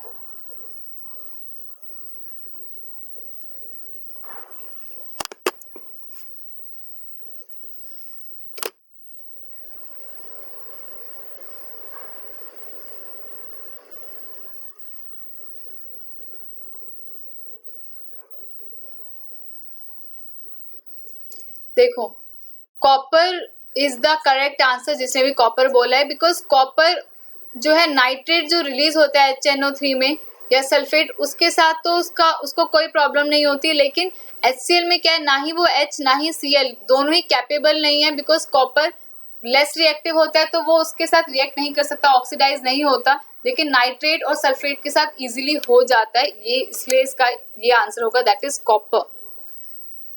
देखो, copper is the correct answer, जिसने भी कॉपर बोला है, बिकॉज कॉपर जो है नाइट्रेट जो रिलीज होता है HNO3 में या सल्फेट, उसके साथ तो उसको कोई प्रॉब्लम नहीं होती, लेकिन HCl में क्या है, ना ही वो H ना ही Cl दोनों ही कैपेबल नहीं है, बिकॉज कॉपर लेस रिएक्टिव होता है तो वो उसके साथ रिएक्ट नहीं कर सकता, ऑक्सीडाइज नहीं होता, लेकिन नाइट्रेट और सल्फेट के साथ इजीली हो जाता है ये, इसलिए इसका ये आंसर होगा, that is copper.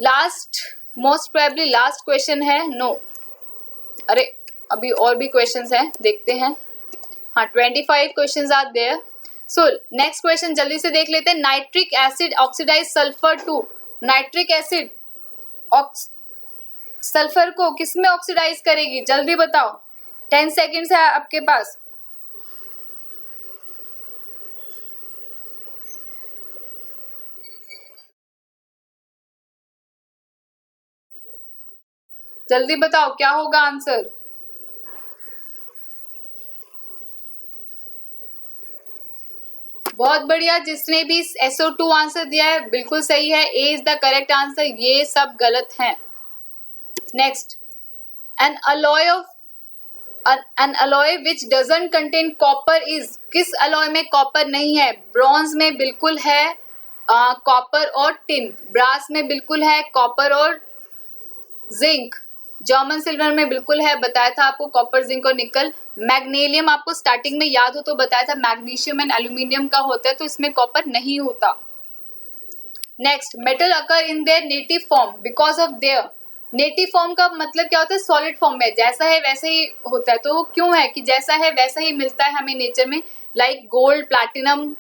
Last, most probably last question है। नो, अरे अभी और भी क्वेश्चंस हैं, देखते हैं। हाँ, 25 questions are there. So next question जल्दी से देख लेते हैं। Nitric acid oxidise sulphur to, nitric acid sulphur को किस में ऑक्सीडाइज करेगी? जल्दी बताओ, 10 सेकेंड्स है आपके पास। जल्दी बताओ क्या होगा आंसर। बहुत बढ़िया, जिसने भी SO2 आंसर दिया है बिल्कुल सही है, A is the correct answer, ये सब गलत हैं। Next, N alloy which doesn't contain copper is, किस अलॉय में कॉपर नहीं है? ब्रॉन्ज में बिल्कुल है कॉपर और टिन, ब्रास में बिल्कुल है कॉपर और जिंक, जर्मन सिल्वर में बिल्कुल है, बताया था आपको कॉपर, जिंक और निकल। मैग्नीशियम आपको स्टार्टिंग में याद हो तो बताया था, मैग्नीशियम एंड एल्यूमिनियम का होता है, तो इसमें कॉपर नहीं होता। Next, metal occur in their native form because of their, native form का मतलब क्या होता है? सॉलिड फॉर्म में, जैसा है वैसे ही होता है, तो वो क्यों है कि जैसा है वैसा ही मिलता है हमें नेचर में, like gold, platinum,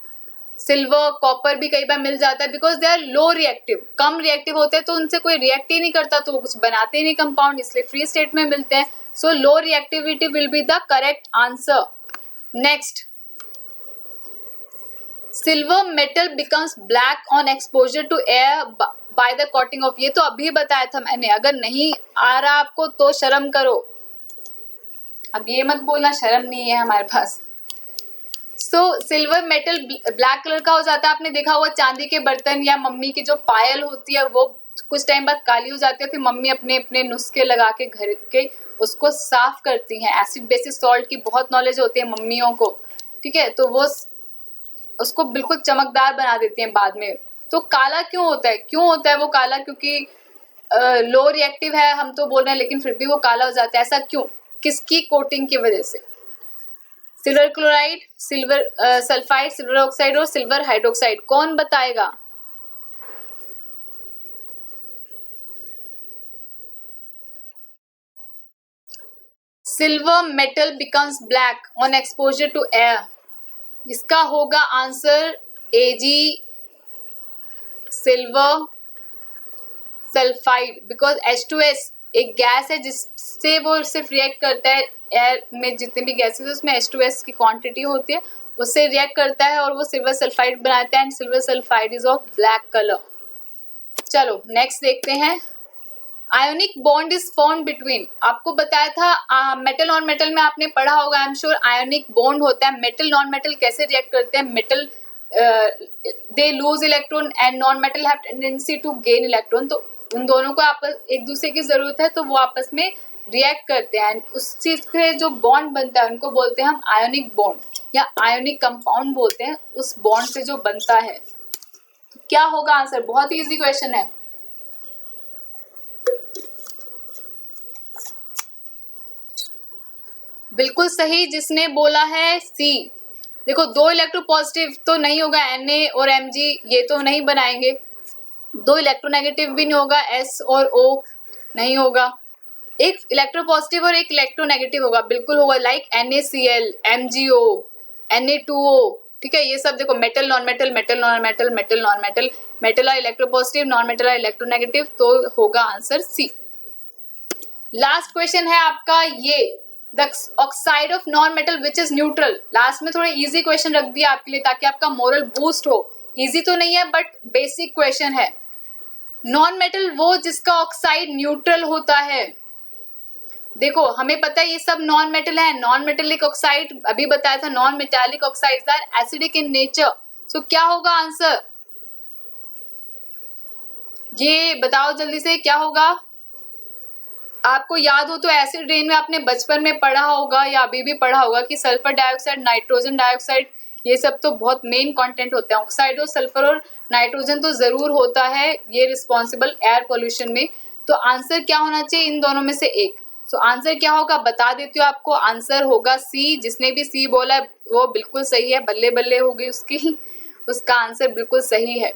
silver, copper भी कई बार मिल जाता है, because they are low reactive, कम रिएक्टिव होते हैं, तो उनसे कोई रिएक्ट ही नहीं करता, तो वो कुछ बनाते ही नहीं कंपाउंड, इसलिए फ्री स्टेट में मिलते हैं। So low reactivity will be the correct answer. Next, silver metal becomes black on exposure to air by the coating of, ये तो अभी बताया था मैंने, अगर नहीं आ रहा आपको तो शर्म करो, अब ये मत बोलना शर्म नहीं है हमारे पास। सो सिल्वर मेटल ब्लैक कलर का हो जाता है, आपने देखा हुआ चांदी के बर्तन या मम्मी की जो पायल होती है वो कुछ टाइम बाद काली हो जाती है, फिर मम्मी अपने अपने नुस्खे लगा के घर के उसको साफ करती हैं। एसिड बेसिस सॉल्ट की बहुत नॉलेज होती है मम्मियों को, ठीक है, तो वो उसको बिल्कुल चमकदार बना देती हैं बाद में। तो काला क्यों होता है? क्यों होता है वो काला? क्योंकि लो रिएक्टिव है हम तो बोल रहे हैं, लेकिन फिर भी वो काला हो जाता है, ऐसा क्यों? किसकी कोटिंग की वजह से? Silver chloride, silver sulphide, silver oxide और सिल्वर हाइड्रोक्साइड, कौन बताएगा? Silver metal becomes black on exposure to air, इसका होगा answer AG, silver sulphide, because H2S एक गैस है जिससे वो सिर्फ रिएक्ट करता है, एयर में जितने भी गैसेस है उसमें H2S की क्वांटिटी होती है, उससे रिएक्ट करता है और वो सिल्वर सल्फाइड बनाता है, and silver sulphide is of black colour. चलो नेक्स्ट देखते हैं। Ionic bond is form between, आपको बताया था मेटल नॉन मेटल में आपने पढ़ा होगा, I am sure ionic bond होता है। मेटल नॉन मेटल कैसे रिएक्ट करते हैं? Metal they lose electron and non metal have tendency to gain electron. तो उन दोनों को आपस एक दूसरे की जरूरत है, तो वो आपस में रिएक्ट करते हैं। उस चीज से जो बॉन्ड बनता है उनको बोलते हैं हम आयोनिक बॉन्ड या आयोनिक कंपाउंड बोलते हैं, उस बॉन्ड से जो बनता है। क्या होगा आंसर? बहुत ही इजी क्वेश्चन है। बिल्कुल सही जिसने बोला है सी। देखो, 2 इलेक्ट्रोपॉजिटिव तो नहीं होगा, Na और Mg ये तो नहीं बनाएंगे। 2 इलेक्ट्रोनेगेटिव भी नहीं होगा, S और O नहीं होगा। एक इलेक्ट्रोपॉजिटिव और एक इलेक्ट्रोनेगेटिव होगा, बिल्कुल होगा, लाइक NaCl, MgO, Na2O। ठीक है, ये सब देखो, metal non metal, metal non metal, metal non metal, metal are electropositive, non metal are electronegative, तो होगा आंसर सी। लास्ट क्वेश्चन है आपका ये, the oxide of non metal which is neutral. Last में थोड़ा इजी क्वेश्चन रख दिया आपके लिए ताकि आपका मोरल बूस्ट हो। इजी तो नहीं है बट बेसिक क्वेश्चन है। नॉन मेटल वो जिसका ऑक्साइड न्यूट्रल होता है। देखो, हमें पता है ये सब नॉन मेटल है। नॉन मेटेलिक ऑक्साइड अभी बताया था, non metallic oxides are acidic in nature. So क्या होगा आंसर? ये बताओ जल्दी से, क्या होगा? आपको याद हो तो एसिड रेन में आपने बचपन में पढ़ा होगा या अभी भी पढ़ा होगा कि सल्फर डाइऑक्साइड, नाइट्रोजन डाइऑक्साइड, ये सब तो बहुत मेन कंटेंट होते हैं। ऑक्साइड और सल्फर और नाइट्रोजन तो जरूर होता है, ये रिस्पॉन्सिबल एयर पोल्यूशन में। तो आंसर क्या होना चाहिए इन दोनों में से एक? सो आंसर क्या होगा बता देती हूँ आपको। आंसर होगा सी। जिसने भी सी बोला है वो बिल्कुल सही है, बल्ले बल्ले हो गई उसकी। उसका आंसर बिल्कुल सही है।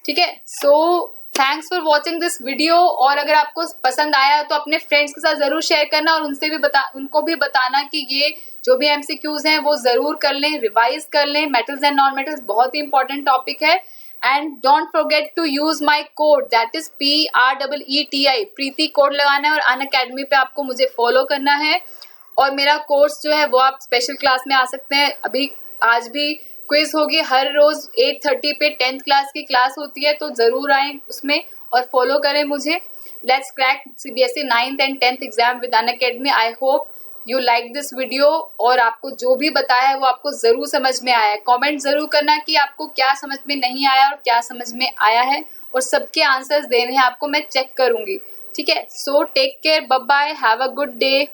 ठीक है, so thanks for watching this video. और अगर आपको पसंद आया तो अपने फ्रेंड्स के साथ जरूर शेयर करना और उनको भी बताना कि ये जो भी MCQs हैं वो जरूर कर लें, रिवाइज कर लें। मेटल्स एंड नॉन मेटल्स बहुत ही इंपॉर्टेंट टॉपिक है। And don't forget to use my code, that is PREETI, Preeti code लगाना है और अनअकैडमी पे आपको मुझे फॉलो करना है। और मेरा कोर्स जो है वो आप स्पेशल क्लास में आ सकते हैं। अभी आज भी क्विज होगी, हर रोज 8:30 पे 10th क्लास की क्लास होती है, तो जरूर आए उसमें और फॉलो करें मुझे। Let's crack CBSE 9th and 10th exam with Unacademy. I hope you like this video और आपको जो भी बताया है वो आपको जरूर समझ में आया है। कमेंट जरूर करना कि आपको क्या समझ में नहीं आया और क्या समझ में आया है, और सबके आंसर्स देने हैं आपको, मैं चेक करूंगी। ठीक है, so take care, bye bye, have a good day.